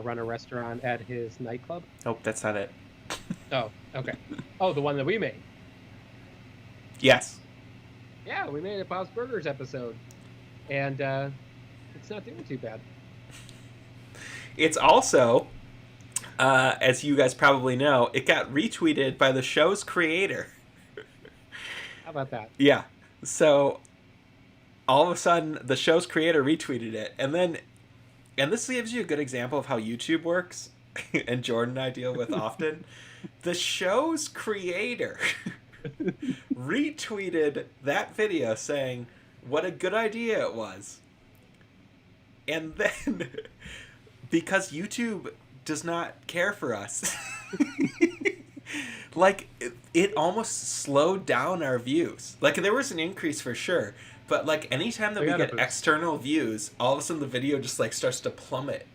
Speaker 2: run a restaurant at his nightclub?
Speaker 1: Nope, that's not it.
Speaker 2: Oh, okay. Oh, the one that we made.
Speaker 1: Yes.
Speaker 2: Yeah, we made a Bob's Burgers episode. And it's not doing too bad.
Speaker 1: It's also, as you guys probably know, it got retweeted by the show's creator.
Speaker 2: How about that?
Speaker 1: Yeah. So all of a sudden, the show's creator retweeted it. And this gives you a good example of how YouTube works, and Jordan and I deal with often. The show's creator retweeted that video saying what a good idea it was. And then, because YouTube does not care for us, like, it almost slowed down our views. Like, there was an increase for sure, but like anytime that
Speaker 2: We
Speaker 1: we
Speaker 2: got a
Speaker 1: get
Speaker 2: boost.
Speaker 1: external views, all of a sudden the video just like starts to plummet,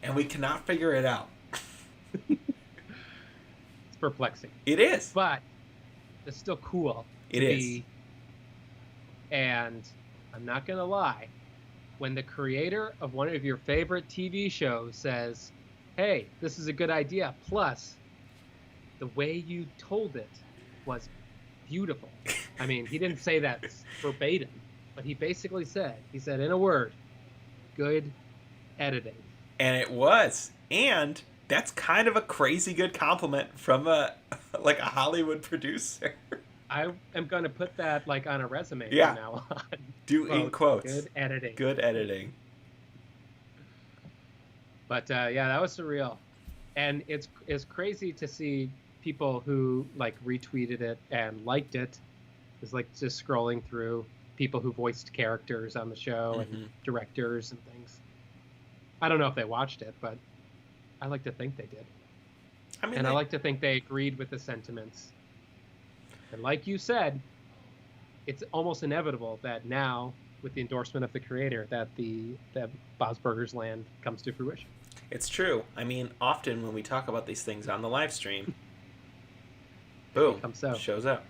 Speaker 1: and we cannot figure it out.
Speaker 2: It's perplexing,
Speaker 1: It is.
Speaker 2: but it's still cool.
Speaker 1: It
Speaker 2: to
Speaker 1: is.
Speaker 2: be- And I'm not gonna lie, when the creator of one of your favorite TV shows says, "Hey, this is a good idea," plus the way you told it was beautiful. I mean, he didn't say that verbatim, but he basically said, in a word, good editing.
Speaker 1: And it was. And that's kind of a crazy good compliment from a like a Hollywood producer.
Speaker 2: I am going to put that like on a resume
Speaker 1: Yeah.
Speaker 2: from now on.
Speaker 1: Do in quotes.
Speaker 2: Good editing.
Speaker 1: Good editing.
Speaker 2: But yeah, that was surreal. And it's crazy to see people who like retweeted it and liked it. It's like just scrolling through people who voiced characters on the show
Speaker 1: Mhm.
Speaker 2: and directors and things. I don't know if they watched it, but I like to think they did.
Speaker 1: I mean,
Speaker 2: And I like to think they agreed with the sentiments. And like you said, it's almost inevitable that now, with the endorsement of the creator, that that Bob's Burgers Land comes to fruition.
Speaker 1: it's true. I mean, often when we talk about these things on the live stream, boom,
Speaker 2: becomes so.
Speaker 1: shows up.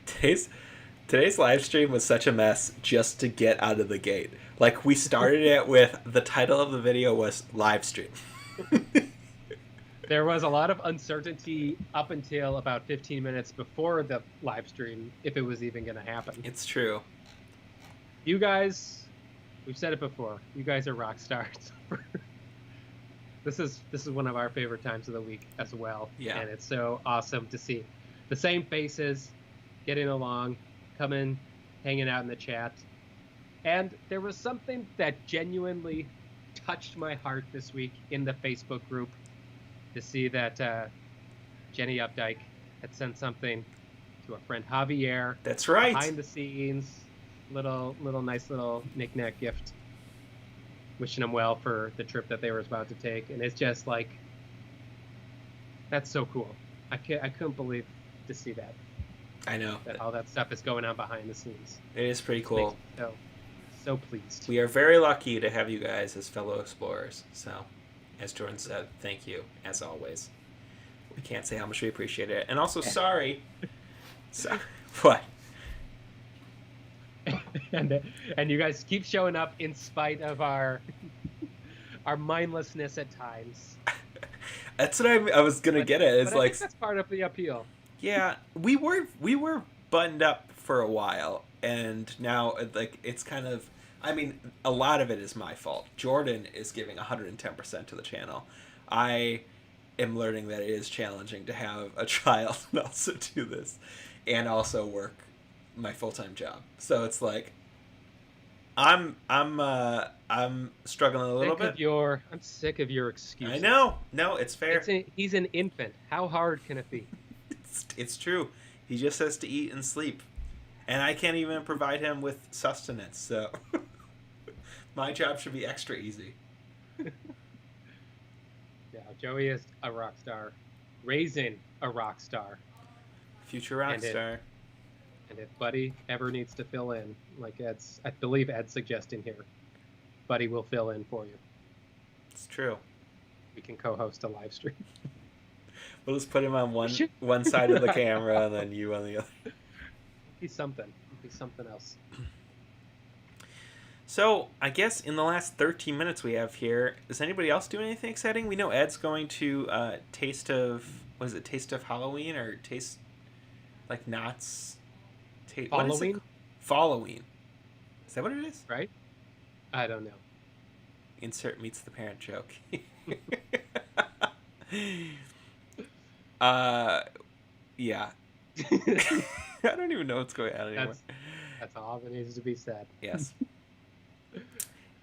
Speaker 1: Today's live stream was such a mess just to get out of the gate. Like, we started it with the title of the video was live stream.
Speaker 2: There was a lot of uncertainty up until about 15 minutes before the live stream, if it was even going to happen.
Speaker 1: It's true.
Speaker 2: You guys, we've said it before, you guys are rock stars. This is one of our favorite times of the week as well.
Speaker 1: Yeah.
Speaker 2: And it's so awesome to see the same faces getting along, coming, hanging out in the chat. And there was something that genuinely touched my heart this week in the Facebook group, to see that Jenny Updike had sent something to our friend Javier.
Speaker 1: That's right.
Speaker 2: Behind the scenes, little nice little knick-knack gift, wishing him well for the trip that they were about to take. And it's just like, that's so cool. I couldn't believe to see that
Speaker 1: I know.
Speaker 2: all that stuff is going on behind the scenes.
Speaker 1: It is pretty
Speaker 2: Makes
Speaker 1: cool.
Speaker 2: me so pleased.
Speaker 1: We are very lucky to have you guys as fellow explorers. So, as Jordan said, thank you, as always. We can't say how much we appreciate it. And also, sorry. What?
Speaker 2: and you guys keep showing up in spite of our mindlessness at times.
Speaker 1: That's what I was going to get at. It's
Speaker 2: But I
Speaker 1: like,
Speaker 2: think that's part of the appeal.
Speaker 1: yeah, we were buttoned up for a while, and now like it's kind of, I mean, a lot of it is my fault. Jordan is giving 110% to the channel. I am learning that it is challenging to have a child and also do this, and also work my full-time job. So it's like I'm struggling a little bit.
Speaker 2: I'm sick of your excuses.
Speaker 1: I know. No, it's fair.
Speaker 2: He's an infant. How hard can it be?
Speaker 1: It's true. He just has to eat and sleep. And I can't even provide him with sustenance, so my job should be extra easy.
Speaker 2: Yeah, Joey is a rock star, raising a rock star.
Speaker 1: Future rock
Speaker 2: And it-
Speaker 1: star.
Speaker 2: And if Buddy ever needs to fill in, like I believe Ed's suggesting here, Buddy will fill in for you.
Speaker 1: It's true.
Speaker 2: We can co-host a live stream.
Speaker 1: We'll just put him on
Speaker 2: Should-
Speaker 1: one side of the camera and then you on the other.
Speaker 2: He's something. He's something else.
Speaker 1: So, I guess in the last 13 minutes we have here, is anybody else doing anything exciting? We know Ed's going to Taste of Halloween or Taste, like, Knott's... what is it?
Speaker 2: Halloween,
Speaker 1: Following. Is that what it is?
Speaker 2: right? I don't know.
Speaker 1: Insert meets the parent joke. Yeah. I don't even know what's going on anymore.
Speaker 2: That's all that needs to be said.
Speaker 1: Yes.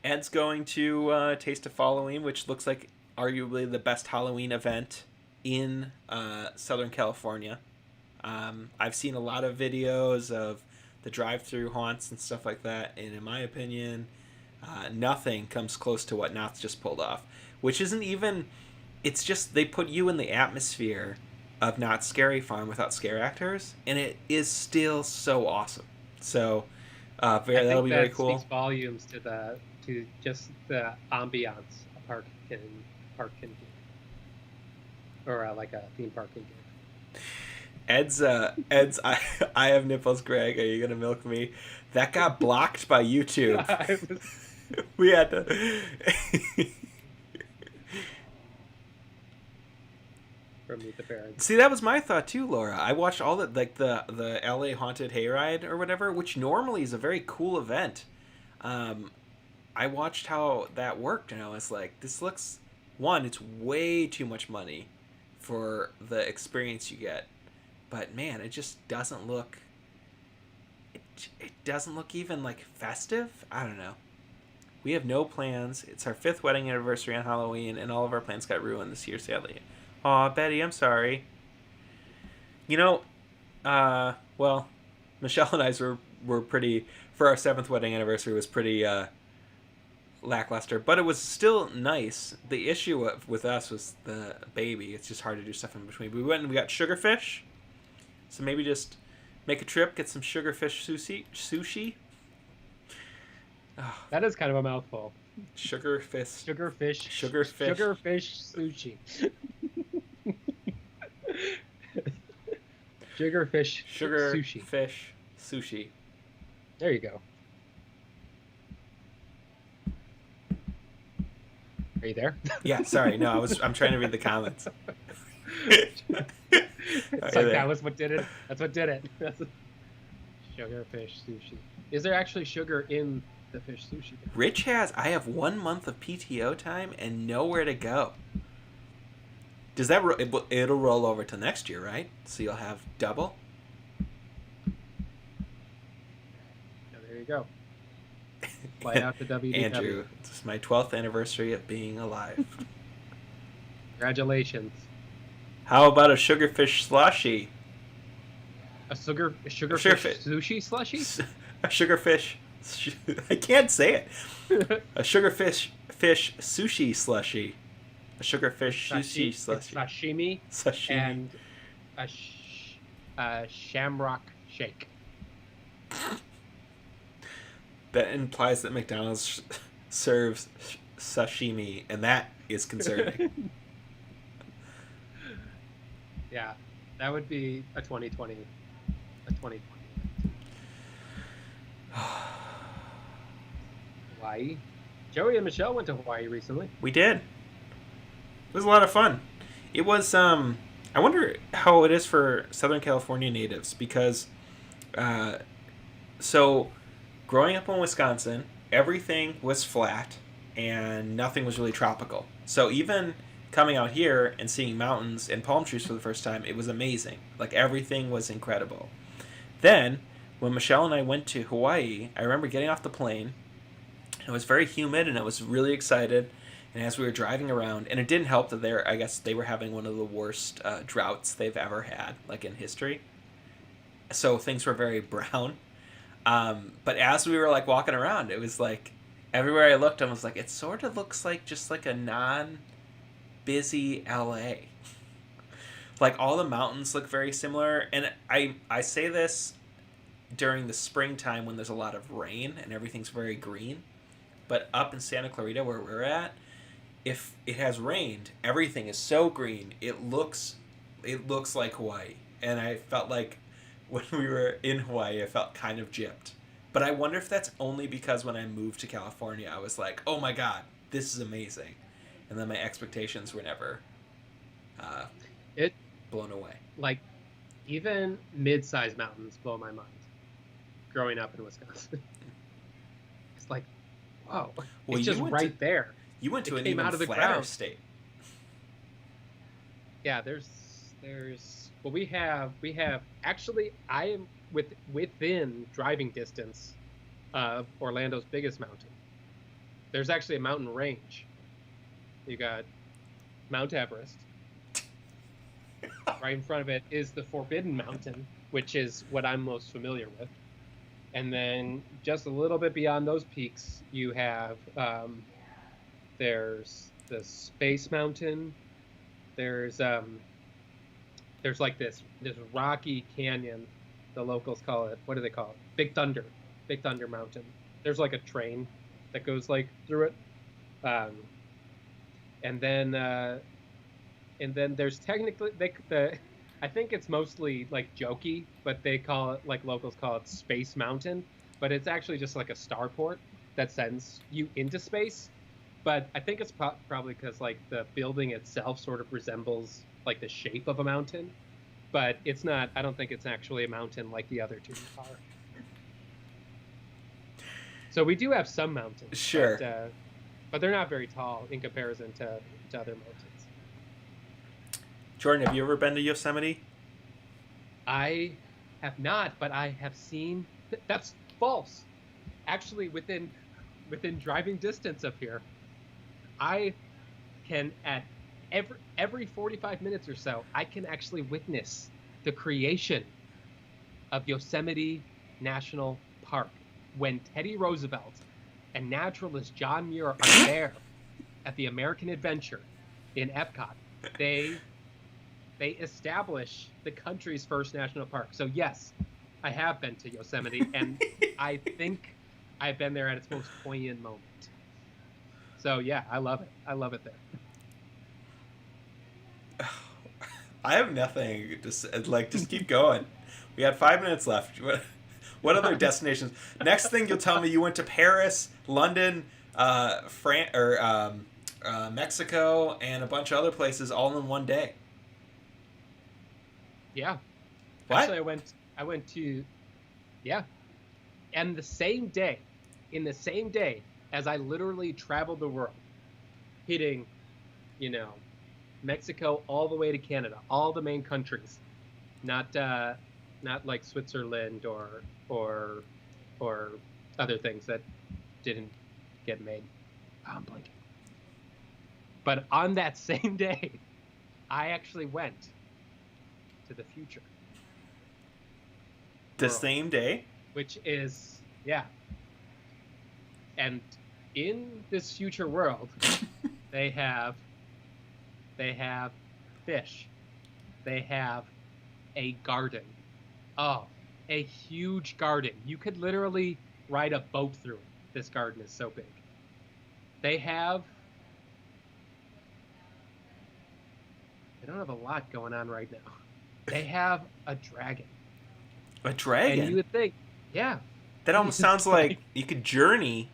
Speaker 1: Ed's going to Taste of Halloween, which looks like arguably the best Halloween event in Southern California. I've seen a lot of videos of the drive-through haunts and stuff like that, and in my opinion, nothing comes close to what Knott's just pulled off. Which isn't even... It's just they put you in the atmosphere of Not Scary Farm without scare actors, and it is still so awesome. So, that'll be very cool.
Speaker 2: Speaks volumes to just the ambiance a park can give, or like a theme park can give.
Speaker 1: Ed's I have nipples, Greg. Are you gonna milk me? That got blocked by YouTube. We had to.
Speaker 2: From Meet the Parents.
Speaker 1: See, that was my thought too, Laura. I watched all the LA Haunted Hayride or whatever, which normally is a very cool event. I watched how that worked, and I was like, this looks, one, it's way too much money for the experience you get, but man, it just doesn't look. It doesn't look even like festive. I don't know. We have no plans. It's our 5th wedding anniversary on Halloween, and all of our plans got ruined this year, sadly. Aw, Betty, I'm sorry. You know, well, Michelle and I's were pretty, for our 7th wedding anniversary, was pretty lackluster, but it was still nice. The issue with us was the baby. It's just hard to do stuff in between. We went and we got sugarfish, so maybe just make a trip, get some sugarfish sushi.
Speaker 2: Oh. That is kind of a mouthful.
Speaker 1: Sugarfish
Speaker 2: sushi. Sugarfish sushi.
Speaker 1: Fish sushi.
Speaker 2: There you go. Are you there?
Speaker 1: Yeah, sorry. No, I'm trying to read the comments.
Speaker 2: That was what did it. That's what did it. Sugarfish sushi. Is there actually sugar in the fish sushi?
Speaker 1: Rich I have 1 month of PTO time and nowhere to go. Does that it'll roll over to next year, right? So you'll have double?
Speaker 2: Yeah, there you go. Fly out to WDW.
Speaker 1: Andrew, this is my 12th anniversary of being alive.
Speaker 2: Congratulations.
Speaker 1: How about a sugarfish slushy?
Speaker 2: A sugarfish sushi slushy?
Speaker 1: A sugarfish... I can't say it. A sugarfish sushi slushy. A sugarfish sushi slushy.
Speaker 2: Sashimi. And a shamrock shake.
Speaker 1: That implies that McDonald's serves sashimi, and that is concerning.
Speaker 2: Yeah, that would be a 2020. Hawaii. Joey and Michelle went to Hawaii recently.
Speaker 1: We did. It was a lot of fun. It was, I wonder how it is for Southern California natives, because, so, growing up in Wisconsin, everything was flat, and nothing was really tropical. So even coming out here and seeing mountains and palm trees for the first time, it was amazing. Like, everything was incredible. Then, when Michelle and I went to Hawaii, I remember getting off the plane. It was very humid, and I was really excited. And as we were driving around, and it didn't help that I guess they were having one of the worst droughts they've ever had, like in history. So things were very brown. But as we were like walking around, it was like everywhere I looked, I was like, it sort of looks like just like a non-busy LA. Like all the mountains look very similar, and I say this during the springtime when there's a lot of rain and everything's very green. But up in Santa Clarita, where we're at, if it has rained, everything is so green. It looks like Hawaii. And I felt like when we were in Hawaii, I felt kind of gypped. But I wonder if that's only because when I moved to California, I was like, oh my God, this is amazing. And then my expectations were never blown away.
Speaker 2: Like, even mid-sized mountains blow my mind growing up in Wisconsin. It's like, whoa, it's just right there.
Speaker 1: You went to an even flatter state.
Speaker 2: Yeah, well, we have actually, I am within driving distance of Orlando's biggest mountain. There's actually a mountain range. You got Mount Everest. Right in front of it is the Forbidden Mountain, which is what I'm most familiar with. And then just a little bit beyond those peaks, you have there's the Space Mountain. There's there's like this rocky canyon. The locals call it, what do they call it? Big Thunder Mountain. There's like a train that goes like through it, um, and then there's technically I think it's mostly like jokey, but they call it, like locals call it, Space Mountain, but it's actually just like a starport that sends you into space. But I think it's probably because like the building itself sort of resembles like the shape of a mountain, but it's not. I don't think it's actually a mountain like the other two are. So we do have some mountains,
Speaker 1: Sure.
Speaker 2: but they're not very tall in comparison to other mountains.
Speaker 1: Jordan, have you ever been to Yosemite?
Speaker 2: I have not, but I have seen. That's false. Actually, within driving distance of here, I can at every 45 minutes or so, I can actually witness the creation of Yosemite National Park when Teddy Roosevelt and naturalist John Muir are there at the American Adventure in Epcot. They establish the country's first national park. So yes, I have been to Yosemite, and I think I've been there at its most poignant moment. So yeah, I love it. I love it there.
Speaker 1: I have nothing to say. Like, just keep going. We had 5 minutes left. What other destinations? Next thing you'll tell me you went to Paris, London, Mexico, and a bunch of other places all in one day.
Speaker 2: Yeah.
Speaker 1: What?
Speaker 2: Actually, I went to, yeah. And in the same day as I literally traveled the world, hitting, Mexico all the way to Canada, all the main countries, not like Switzerland or other things that didn't get made. Oh, I'm blanking. But on that same day, I actually went to the future.
Speaker 1: The
Speaker 2: world,
Speaker 1: same day?
Speaker 2: which is, yeah. And in this future world, they have fish. They have a garden. Oh, a huge garden. You could literally ride a boat through it. This garden is so big. They don't have a lot going on right now. They have a dragon.
Speaker 1: A dragon?
Speaker 2: And you would think, yeah.
Speaker 1: That almost sounds like you could journey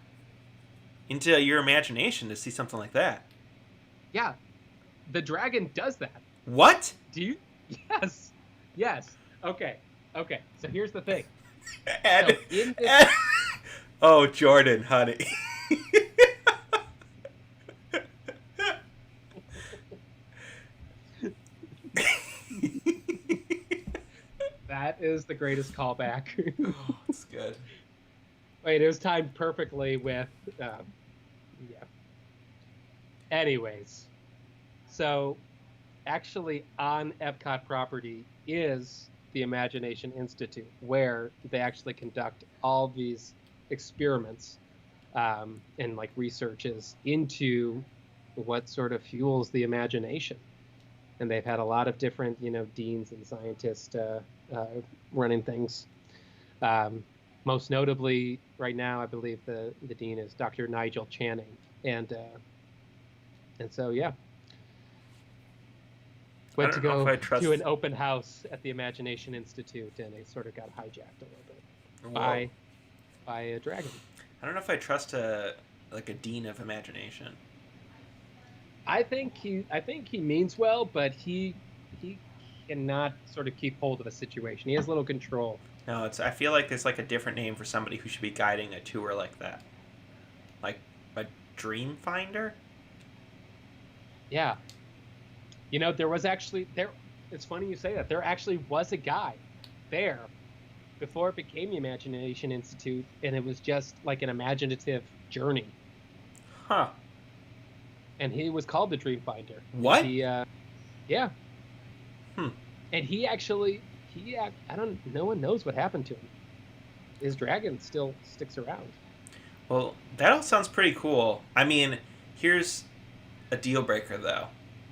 Speaker 1: into your imagination to see something like that.
Speaker 2: Yeah. The dragon does that.
Speaker 1: What?
Speaker 2: Do you? Yes. Yes. Okay. So here's the thing.
Speaker 1: Ed,
Speaker 2: So in this-
Speaker 1: Ed. Oh, Jordan, honey.
Speaker 2: That is the greatest callback.
Speaker 1: Oh, it's good.
Speaker 2: Wait, it was timed perfectly with, yeah. Anyways, so actually on Epcot property is the Imagination Institute, where they actually conduct all these experiments and like researches into what sort of fuels the imagination. And they've had a lot of different, deans and scientists running things. Most notably, right now, I believe the dean is Dr. Nigel Channing, and so yeah, went to go to an open house at the Imagination Institute, and it sort of got hijacked a little bit by a dragon.
Speaker 1: I don't know if I trust a dean of imagination.
Speaker 2: I think he means well, but he cannot sort of keep hold of a situation. He has little control.
Speaker 1: No, I feel like there's like a different name for somebody who should be guiding a tour like that. Like a dream finder?
Speaker 2: Yeah. There was actually it's funny you say that. There actually was a guy there before it became the Imagination Institute, and it was just like an imaginative journey.
Speaker 1: Huh.
Speaker 2: And he was called the Dream Finder.
Speaker 1: What?
Speaker 2: Yeah. And he actually, no one knows what happened to him. His dragon still sticks around.
Speaker 1: Well, that all sounds pretty cool. I mean, here's a deal breaker though.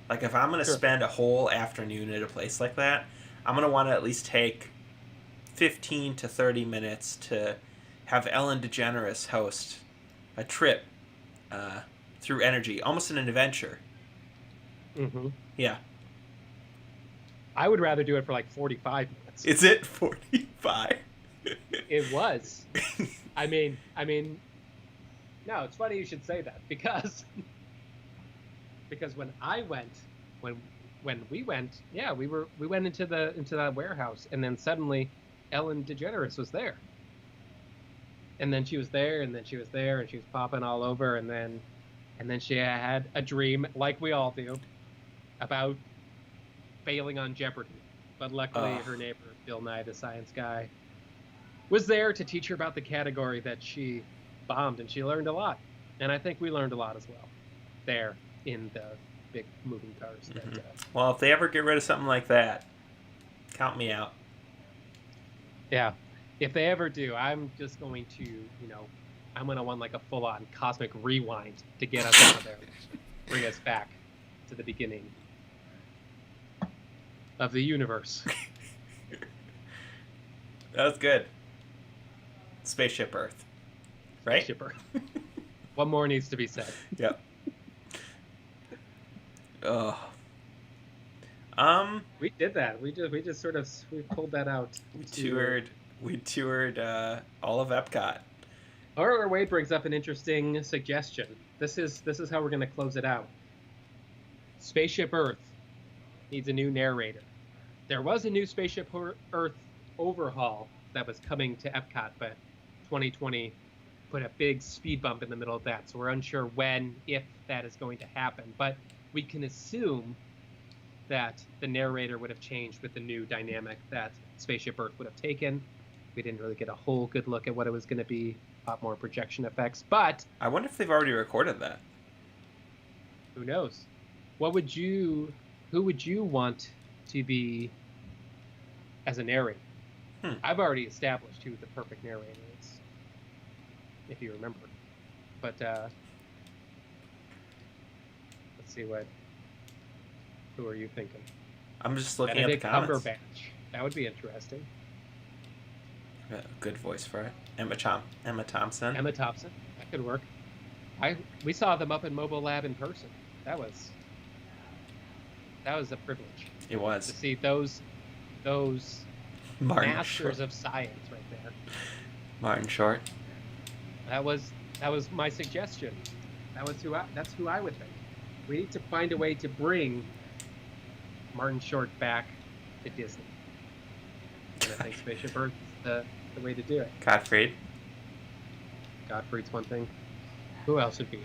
Speaker 1: Like, if I'm going to
Speaker 2: Sure.
Speaker 1: spend a whole afternoon at a place like that, I'm going to want to at least take 15 to 30 minutes to have Ellen DeGeneres host a trip through energy, almost an adventure.
Speaker 2: Hmm.
Speaker 1: Yeah.
Speaker 2: I would rather do it for like 45 minutes.
Speaker 1: Is it 45?
Speaker 2: It was. I mean, no, it's funny you should say that because when I went, when we went, yeah, we went into that warehouse, and then suddenly Ellen DeGeneres was there, and then she was there, and then she was there, and she was popping all over, and then she had a dream, like we all do, about failing on Jeopardy. But luckily,
Speaker 1: Ugh.
Speaker 2: her neighbor, Bill Nye the Science Guy, was there to teach her about the category that she bombed, and she learned a lot. And I think we learned a lot as well there in the big moving cars.
Speaker 1: Mhm.
Speaker 2: That,
Speaker 1: Well, if they ever get rid of something like that, count me out.
Speaker 2: yeah, if they ever do, I'm just going to, I'm going to want like a full-on cosmic rewind to get us out of there, bring us back to the beginning of the universe.
Speaker 1: That was good. Spaceship Earth. Right?
Speaker 2: Shipper. What more needs to be said?
Speaker 1: Yep. Oh.
Speaker 2: We did that. We just sort of pulled that out.
Speaker 1: We toured all of Epcot.
Speaker 2: R.R. Wade brings up an interesting suggestion. This is how we're going to close it out. Spaceship Earth needs a new narrator. There was a new Spaceship Earth overhaul that was coming to Epcot, but 2020 put a big speed bump in the middle of that, so we're unsure when, if that is going to happen. But we can assume that the narrator would have changed with the new dynamic that Spaceship Earth would have taken. We didn't really get a whole good look at what it was going to be, a lot more projection effects, but
Speaker 1: I wonder if they've already recorded that.
Speaker 2: who knows? Who would you want to be as a narrator? I've already established who the perfect narrator is, if you remember. But let's see who are you thinking?
Speaker 1: I'm just looking
Speaker 2: Benedict
Speaker 1: at the comments.
Speaker 2: Cumberbatch. That would be interesting.
Speaker 1: Good voice for it. Emma Thompson.
Speaker 2: Emma Thompson. That could work. We saw them up in Mobile Lab in person. That was a privilege
Speaker 1: It
Speaker 2: to
Speaker 1: was.
Speaker 2: see those
Speaker 1: Martin
Speaker 2: masters
Speaker 1: Short.
Speaker 2: of science right there.
Speaker 1: Martin Short.
Speaker 2: That was my suggestion. That's who I would think. We need to find a way to bring Martin Short back to Disney. And I think Spaceship Earth is the way to do it.
Speaker 1: Gottfried.
Speaker 2: Gottfried's one thing. Who else would be?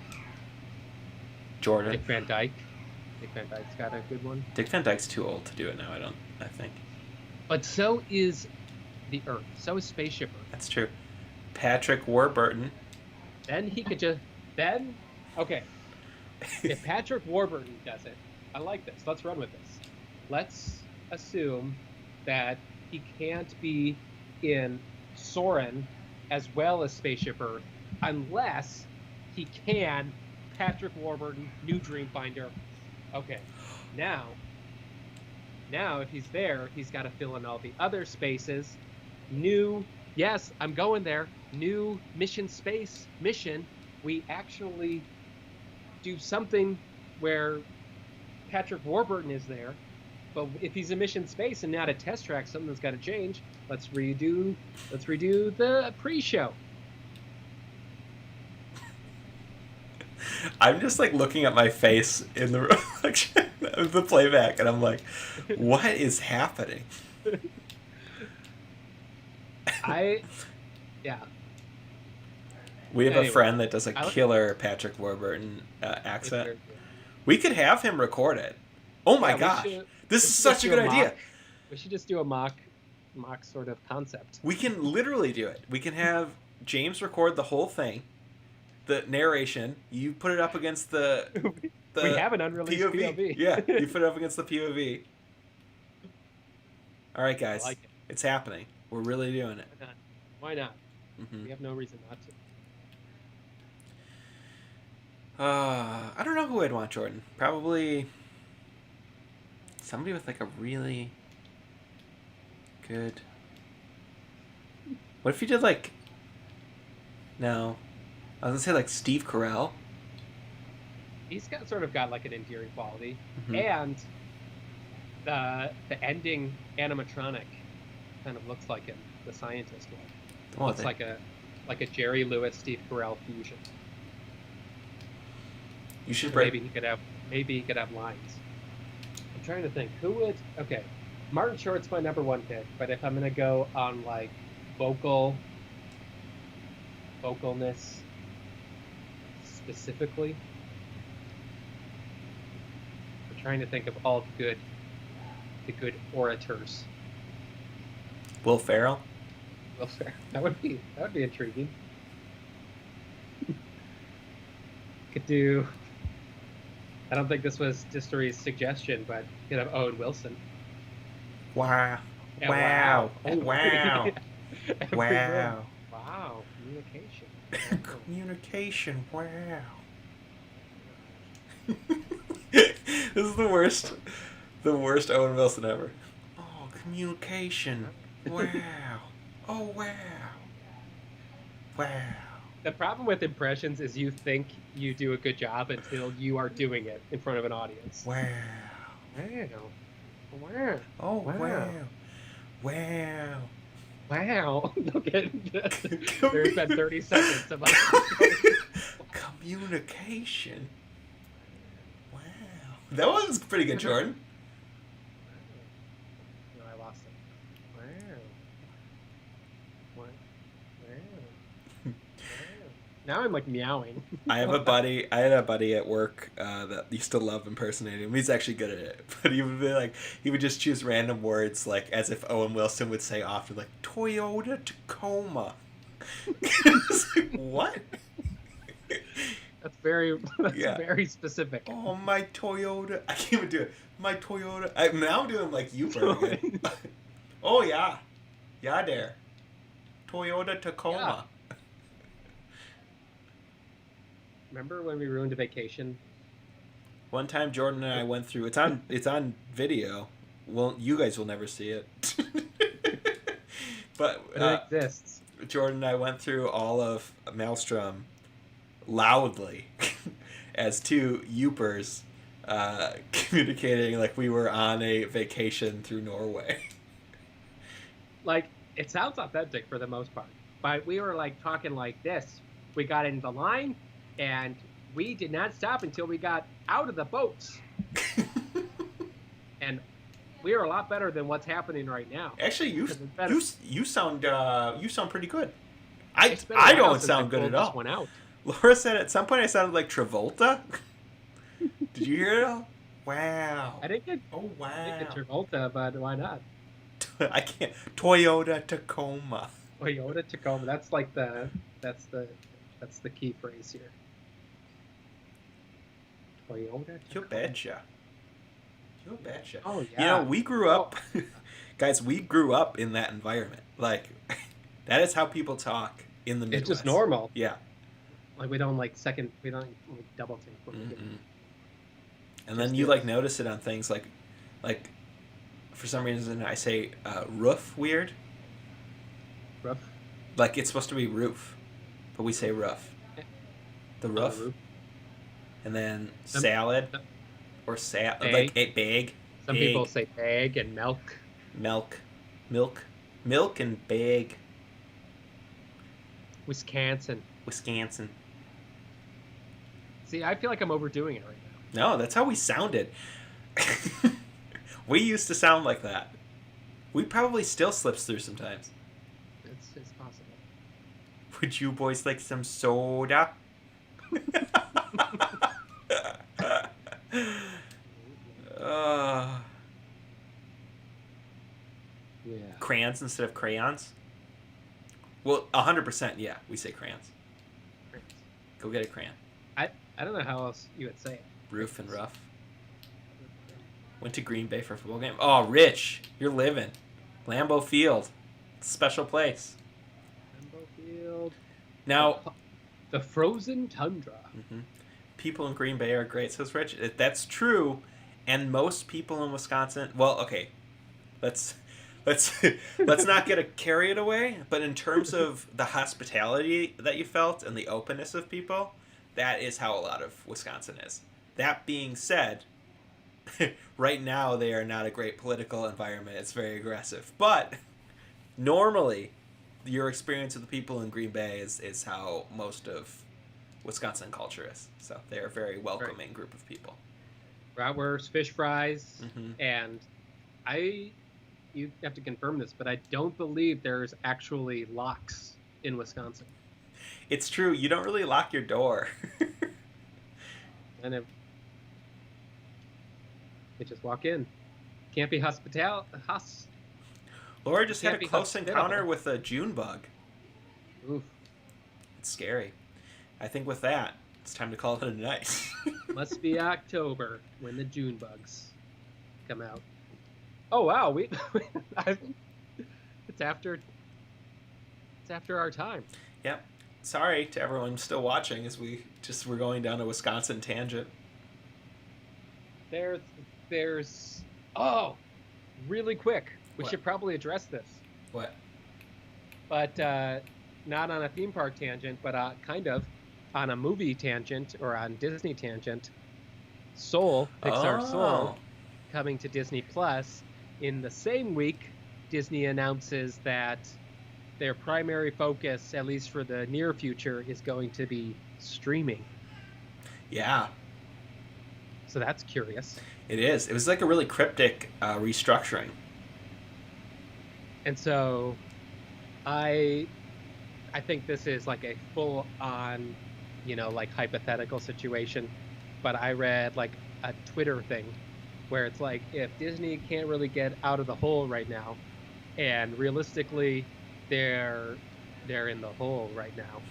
Speaker 1: Jordan.
Speaker 2: Dick Van Dyke. Dick Van Dyke's got a good one.
Speaker 1: Dick Van Dyke's too old to do it now, I think.
Speaker 2: But so is the Earth. So is Spaceship Earth.
Speaker 1: That's true. Patrick Warburton.
Speaker 2: Then he could okay. If Patrick Warburton does it, I like this. Let's run with this. Let's assume that he can't be in Soarin' as well as Spaceship Earth unless he can Patrick Warburton, New Dreamfinder. Okay. Now if he's there, he's got to fill in all the other spaces. Yes, I'm going there. New mission space mission. We actually do something where Patrick Warburton is there, but if he's a mission space and not a test track, something's got to change. Let's redo the pre-show.
Speaker 1: I'm just like looking at my face in the reflection of the playback, and I'm like, what is happening?
Speaker 2: Yeah.
Speaker 1: We have
Speaker 2: Anyway,
Speaker 1: a friend that does a
Speaker 2: I like-
Speaker 1: killer Patrick Warburton accent.
Speaker 2: It's very good.
Speaker 1: We could have him record it. Oh my
Speaker 2: Yeah, we
Speaker 1: gosh.
Speaker 2: should-
Speaker 1: This is
Speaker 2: we should
Speaker 1: such
Speaker 2: just
Speaker 1: a
Speaker 2: do
Speaker 1: good idea.
Speaker 2: mock- We should just do a mock sort of concept.
Speaker 1: We can literally do it. We can have James record the whole thing, the narration. You put it up against the
Speaker 2: We have an unreleased POV.
Speaker 1: Yeah, you put it up against the POV. All right, guys.
Speaker 2: I like it.
Speaker 1: It's happening. We're really doing it.
Speaker 2: Why not?
Speaker 1: Mhm.
Speaker 2: We have no reason not to.
Speaker 1: I don't know who I'd want, Jordan. Probably Somebody with like a really good. What if you did like? No, I was gonna say like Steve Carell.
Speaker 2: He's got like an endearing quality,
Speaker 1: Mhm.
Speaker 2: and the ending animatronic kind of looks like him, the scientist one.
Speaker 1: Oh,
Speaker 2: Looks like a Jerry Lewis Steve Carell fusion.
Speaker 1: You should
Speaker 2: So
Speaker 1: break.
Speaker 2: maybe he could have lines. I'm trying to think who would. Okay, Martin Short's my number one pick, but if I'm gonna go on like vocalness specifically, I'm trying to think of all the good orators.
Speaker 1: Will Ferrell.
Speaker 2: Well, fair. That would be intriguing. Could do. I don't think this was Distory's suggestion, but you could have Owen Wilson.
Speaker 1: Wow.
Speaker 2: Yeah,
Speaker 1: Wow. Oh,
Speaker 2: Every-
Speaker 1: wow.
Speaker 2: every
Speaker 1: Wow.
Speaker 2: room. Wow. Communication.
Speaker 1: Communication. Wow. This is the worst Owen Wilson ever. Oh, communication. Wow. Oh, wow. Wow.
Speaker 2: The problem with impressions is you think you do a good job until you are doing it in front of an audience.
Speaker 1: Wow.
Speaker 2: Wow. Wow.
Speaker 1: Oh,
Speaker 2: Wow.
Speaker 1: wow. Wow.
Speaker 2: Wow. Okay. There's been 30 seconds of us.
Speaker 1: Communication. Wow. That was pretty good, Jordan.
Speaker 2: No, I lost it. Wow. Wow. Wow. Now I'm like meowing.
Speaker 1: I had a buddy at work that used to love impersonating him. He's actually good at it, but he would be like, he would just choose random words like as if Owen Wilson would say often, like Toyota Tacoma. It's like, what?
Speaker 2: That's very specific.
Speaker 1: Oh, my Toyota! I can't even do it. My Toyota. Now I'm doing like you, again. Oh yeah, there. Toyota Tacoma.
Speaker 2: Remember when we ruined a vacation?
Speaker 1: One time, Jordan and I went through. It's on video. Well, you guys will never see it. But
Speaker 2: It exists.
Speaker 1: Jordan and I went through all of Maelstrom loudly as two Yoopers communicating like we were on a vacation through Norway.
Speaker 2: Like, it sounds authentic for the most part. But we were like talking like this. We got into the line, and we did not stop until we got out of the boats. And we are a lot better than what's happening right now.
Speaker 1: Actually, you sound pretty good.
Speaker 2: It's been a
Speaker 1: I
Speaker 2: while
Speaker 1: don't
Speaker 2: since
Speaker 1: sound good
Speaker 2: pulled
Speaker 1: at
Speaker 2: this
Speaker 1: all.
Speaker 2: one out.
Speaker 1: Laura said at some point I sounded like Travolta. Did you hear it all? Wow.
Speaker 2: I didn't get Travolta, but why not?
Speaker 1: I can't. Toyota Tacoma.
Speaker 2: Toyota Tacoma. That's the key phrase here. Toyota
Speaker 1: You
Speaker 2: Tacoma.
Speaker 1: betcha.
Speaker 2: Oh yeah.
Speaker 1: You know, we grew up, guys. We grew up in that environment. Like, that is how people talk in the Midwest.
Speaker 2: It's just normal.
Speaker 1: Yeah.
Speaker 2: Like we don't like double think. What we're doing.
Speaker 1: And then
Speaker 2: Just
Speaker 1: you
Speaker 2: do
Speaker 1: like
Speaker 2: it.
Speaker 1: notice it on things like, for some reason I say roof weird.
Speaker 2: Rough.
Speaker 1: Like it's supposed to be roof, but we say roof. The roof.
Speaker 2: Roof.
Speaker 1: And then
Speaker 2: Some-
Speaker 1: salad,
Speaker 2: some-
Speaker 1: or
Speaker 2: Bag.
Speaker 1: like a bag.
Speaker 2: Some
Speaker 1: Bag.
Speaker 2: people say bag and milk.
Speaker 1: Milk, and bag.
Speaker 2: Wisconsin.
Speaker 1: Wisconsin.
Speaker 2: See, I feel like I'm overdoing it right now.
Speaker 1: No, that's how we sounded. We used to sound like that. We probably still slips through sometimes.
Speaker 2: It's possible.
Speaker 1: Would you boys like some soda?
Speaker 2: Yeah.
Speaker 1: Crayons instead of crayons? Well, 100%, yeah, we say crayons. Go get a crayon.
Speaker 2: I don't know how else you would say it.
Speaker 1: Roof and rough. Went to Green Bay for a football game. Oh, Rich, you're living. Lambeau Field. Special place.
Speaker 2: Lambeau Field.
Speaker 1: Now,
Speaker 2: The frozen tundra.
Speaker 1: people in Green Bay are great, says Rich. That's true, And most people in Wisconsin, well, okay, let's let's let's not carry it away. But in terms of the hospitality that you felt and the openness of people, that is how a lot of Wisconsin is. That being said, right now they are not a great political environment. It's very aggressive. But normally, your experience with the people in Green Bay is how most of Wisconsin culture is. So they are a very welcoming group of people.
Speaker 2: Bratwurst, fish fries,
Speaker 1: Mm-hmm.
Speaker 2: and you have to confirm this, but I don't believe there's actually locks in Wisconsin.
Speaker 1: It's true. You don't really lock your door.
Speaker 2: And they just walk in. Can't be
Speaker 1: Laura just had
Speaker 2: Can't
Speaker 1: a
Speaker 2: be
Speaker 1: close
Speaker 2: hospitable.
Speaker 1: encounter with a June bug.
Speaker 2: Oof.
Speaker 1: It's scary. I think with that, it's time to call it a night.
Speaker 2: Must be October when the June bugs come out. Oh wow, it's after our time.
Speaker 1: Yep. Sorry to everyone still watching as we're going down a Wisconsin tangent.
Speaker 2: There's really quick. We
Speaker 1: What?
Speaker 2: should probably address this,
Speaker 1: What?
Speaker 2: but not on a theme park tangent, but kind of on a movie tangent or on Disney tangent. Pixar Soul, coming to Disney Plus. In the same week, Disney announces that their primary focus, at least for the near future, is going to be streaming.
Speaker 1: Yeah,
Speaker 2: So that's curious.
Speaker 1: it is. It was like a really cryptic restructuring.
Speaker 2: And so I think this is like a full on, like hypothetical situation. But I read like a Twitter thing where it's like, if Disney can't really get out of the hole right now, and realistically they're in the hole right now,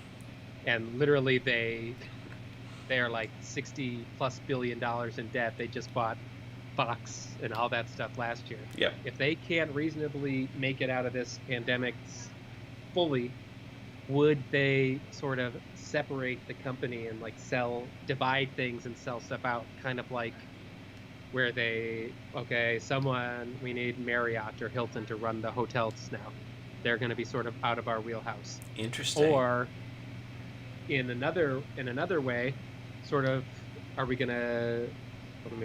Speaker 2: and literally they are like $60+ billion in debt. They just bought Fox and all that stuff last year.
Speaker 1: Yep.
Speaker 2: If they can't reasonably make it out of this pandemic fully, would they sort of separate the company and like divide things and sell stuff out, kind of like where we need Marriott or Hilton to run the hotels now. They're going to be sort of out of our wheelhouse.
Speaker 1: Interesting.
Speaker 2: Or in another way, sort of, let me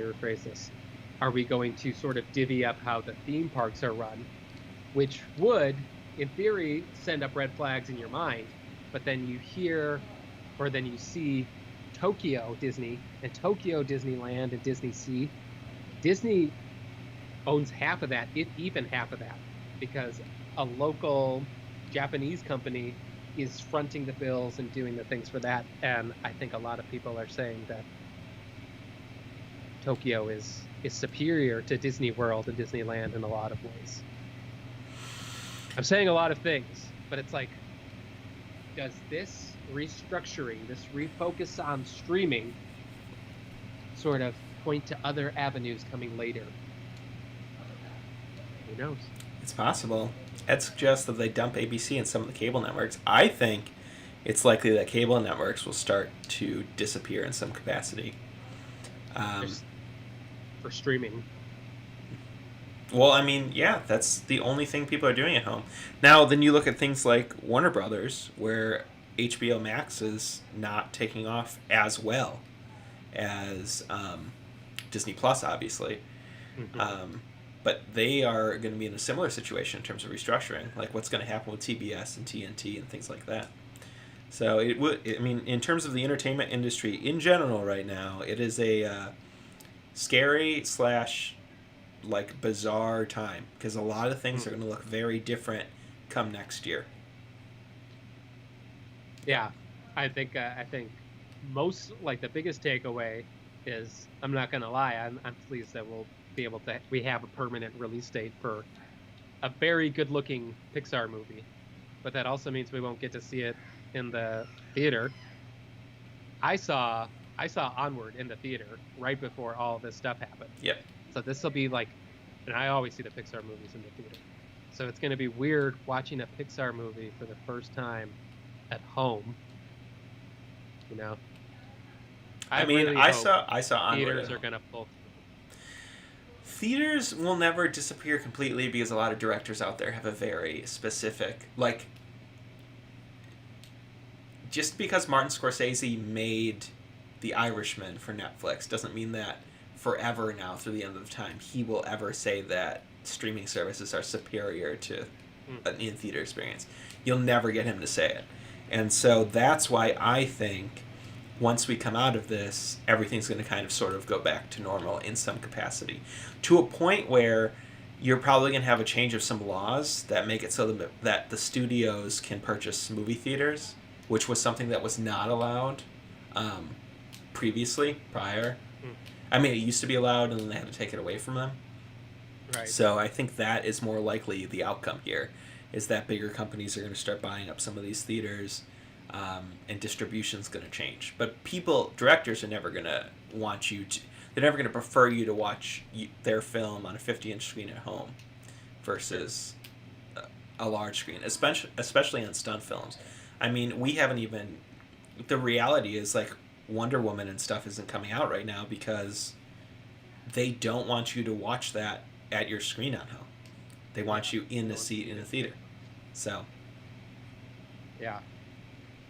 Speaker 2: rephrase this. Are we going to sort of divvy up how the theme parks are run, which would, in theory, send up red flags in your mind, but then you see Tokyo Disney and Tokyo Disneyland and Disney Sea. Disney owns half of that, even half of that, because a local Japanese company is fronting the bills and doing the things for that. And I think a lot of people are saying that Tokyo is superior to Disney World and Disneyland in a lot of ways. I'm saying a lot of things, but it's like, does this restructuring, this refocus on streaming, sort of point to other avenues coming later? Who knows?
Speaker 1: It's possible. Ed suggests that they dump ABC and some of the cable networks. I think it's likely that cable networks will start to disappear in some capacity.
Speaker 2: For streaming.
Speaker 1: Well, I mean, yeah, that's the only thing people are doing at home. Now, then you look at things like Warner Brothers, where HBO Max is not taking off as well as Disney Plus, obviously.
Speaker 2: Mm-hmm.
Speaker 1: But they are going to be in a similar situation in terms of restructuring, like what's going to happen with TBS and TNT and things like that. So in terms of the entertainment industry in general right now, it is a scary / like bizarre time, because a lot of things are going to look very different come next year.
Speaker 2: Yeah, I think most, like, the biggest takeaway is, I'm not gonna lie, I'm pleased that we have a permanent release date for a very good looking Pixar movie, but that also means we won't get to see it in the theater. I saw Onward in the theater right before all this stuff happened.
Speaker 1: Yep.
Speaker 2: So this will be like, and I always see the Pixar movies in the theater, so it's going to be weird watching a Pixar movie for the first time at home.
Speaker 1: I mean,
Speaker 2: really
Speaker 1: I
Speaker 2: hope
Speaker 1: saw Onward.
Speaker 2: theaters are going to pull.
Speaker 1: Theaters will never disappear completely because a lot of directors out there have a very specific, like, just because Martin Scorsese made The Irishman for Netflix doesn't mean that forever now, through the end of time, he will ever say that streaming services are superior to an in-theater experience. You'll never get him to say it. And so that's why I think once we come out of this, everything's going to kind of sort of go back to normal in some capacity. To a point where you're probably going to have a change of some laws that make it so that the studios can purchase movie theaters, which was something that was not allowed prior. I mean, it used to be allowed, and then they had to take it away from them.
Speaker 2: Right.
Speaker 1: So I think that is more likely the outcome here, is that bigger companies are going to start buying up some of these theaters, and distribution's going to change. But directors are never going to want you to, they're never going to prefer you to watch their film on a 50-inch screen at home versus a large screen, especially on stunt films. I mean, we haven't even, the reality is, like, Wonder Woman and stuff isn't coming out right now because they don't want you to watch that at your screen at home. They want you in a seat in a theater. So,
Speaker 2: yeah.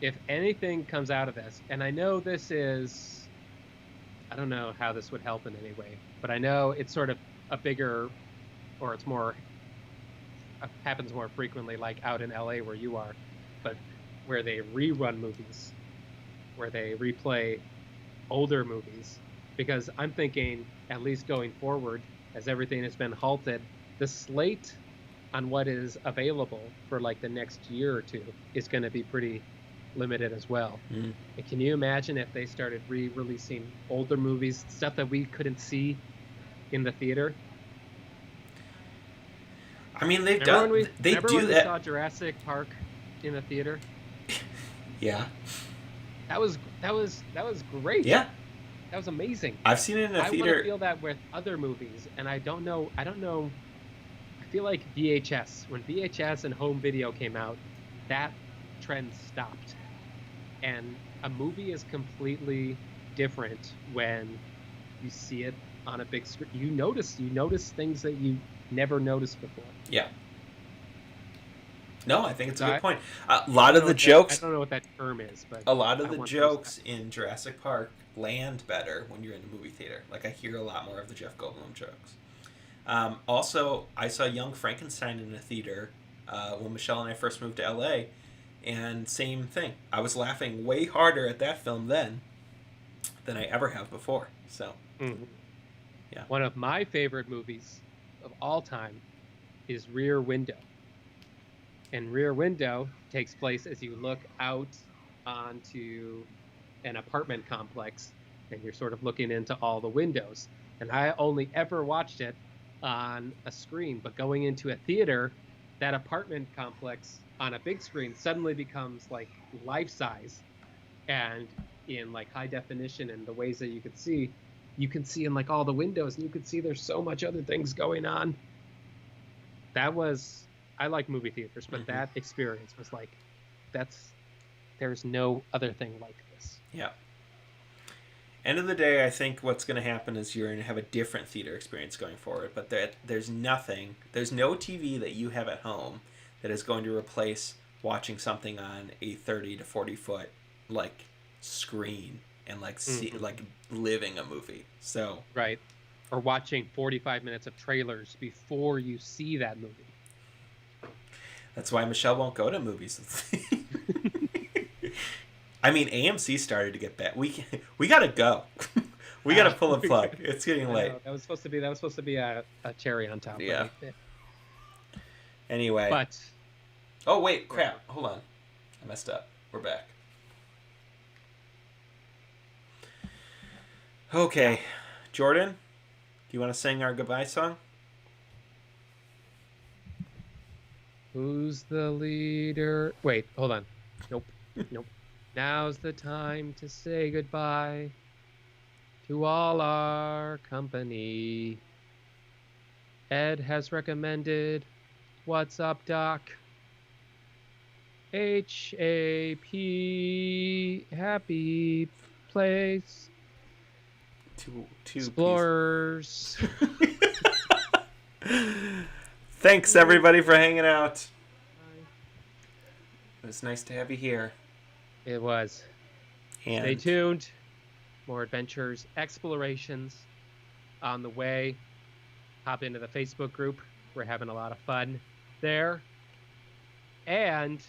Speaker 2: If anything comes out of this, and I know this is, I don't know how this would help in any way, but I know it's sort of a bigger, or it's more, happens more frequently, like out in LA where you are, but where they rerun movies, where they replay older movies. Because I'm thinking, at least going forward, as everything has been halted, the slate on what is available for like the next year or two is going to be pretty limited as well. And can you imagine if they started re-releasing older movies, stuff that we couldn't see in the theater?
Speaker 1: I mean, they do
Speaker 2: remember when
Speaker 1: that.
Speaker 2: We saw Jurassic Park in the theater?
Speaker 1: Yeah.
Speaker 2: That was great.
Speaker 1: Yeah.
Speaker 2: That was amazing.
Speaker 1: I've seen it in a theater.
Speaker 2: I want to feel that with other movies, and I don't know. I feel like VHS, when VHS and home video came out, that trend stopped. And a movie is completely different when you see it on a big screen. You notice things that you never noticed before.
Speaker 1: Yeah. No, I think it's a good point. A lot of the jokes...
Speaker 2: I don't know what that term is, but...
Speaker 1: A lot of the jokes in Jurassic Park land better when you're in a movie theater. Like, I hear a lot more of the Jeff Goldblum jokes. Also, I saw Young Frankenstein in a theater when Michelle and I first moved to LA, and same thing. I was laughing way harder at that film then than I ever have before. So, yeah.
Speaker 2: One of my favorite movies of all time is Rear Window. And Rear Window takes place as you look out onto an apartment complex, and you're sort of looking into all the windows. And I only ever watched it on a screen, but going into a theater, that apartment complex on a big screen suddenly becomes like life size, and in like high definition, and the ways that you can see in like all the windows, and you can see there's so much other things going on. I like movie theaters, but that experience was like, there's no other thing like this.
Speaker 1: Yeah. End of the day, I think what's going to happen is you're going to have a different theater experience going forward, but there's no TV that you have at home that is going to replace watching something on a 30 to 40 foot like screen and like like living a movie. So
Speaker 2: right, or watching 45 minutes of trailers before you see that movie.
Speaker 1: That's why Michelle won't go to movies. I mean, AMC started to get bad. We gotta go. We gotta pull a plug. It's getting late.
Speaker 2: That was supposed to be a cherry on top.
Speaker 1: Yeah. Anyway.
Speaker 2: But.
Speaker 1: Oh wait, crap! Hold on, I messed up. We're back. Okay, Jordan, do you want to sing our goodbye song?
Speaker 2: Who's the leader? Wait, hold on. Nope. Now's the time to say goodbye to all our company. Ed has recommended What's Up, Doc? HAP, happy place.
Speaker 1: Two
Speaker 2: Explorers.
Speaker 1: Thanks everybody for hanging out. It was nice to have you here.
Speaker 2: It was.
Speaker 1: And
Speaker 2: Stay tuned. More adventures, explorations on the way. Hop into the Facebook group. We're having a lot of fun there. And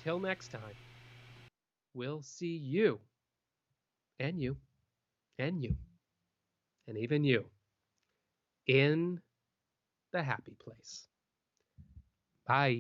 Speaker 2: till next time, we'll see you and you and you and even you in the happy place. Bye.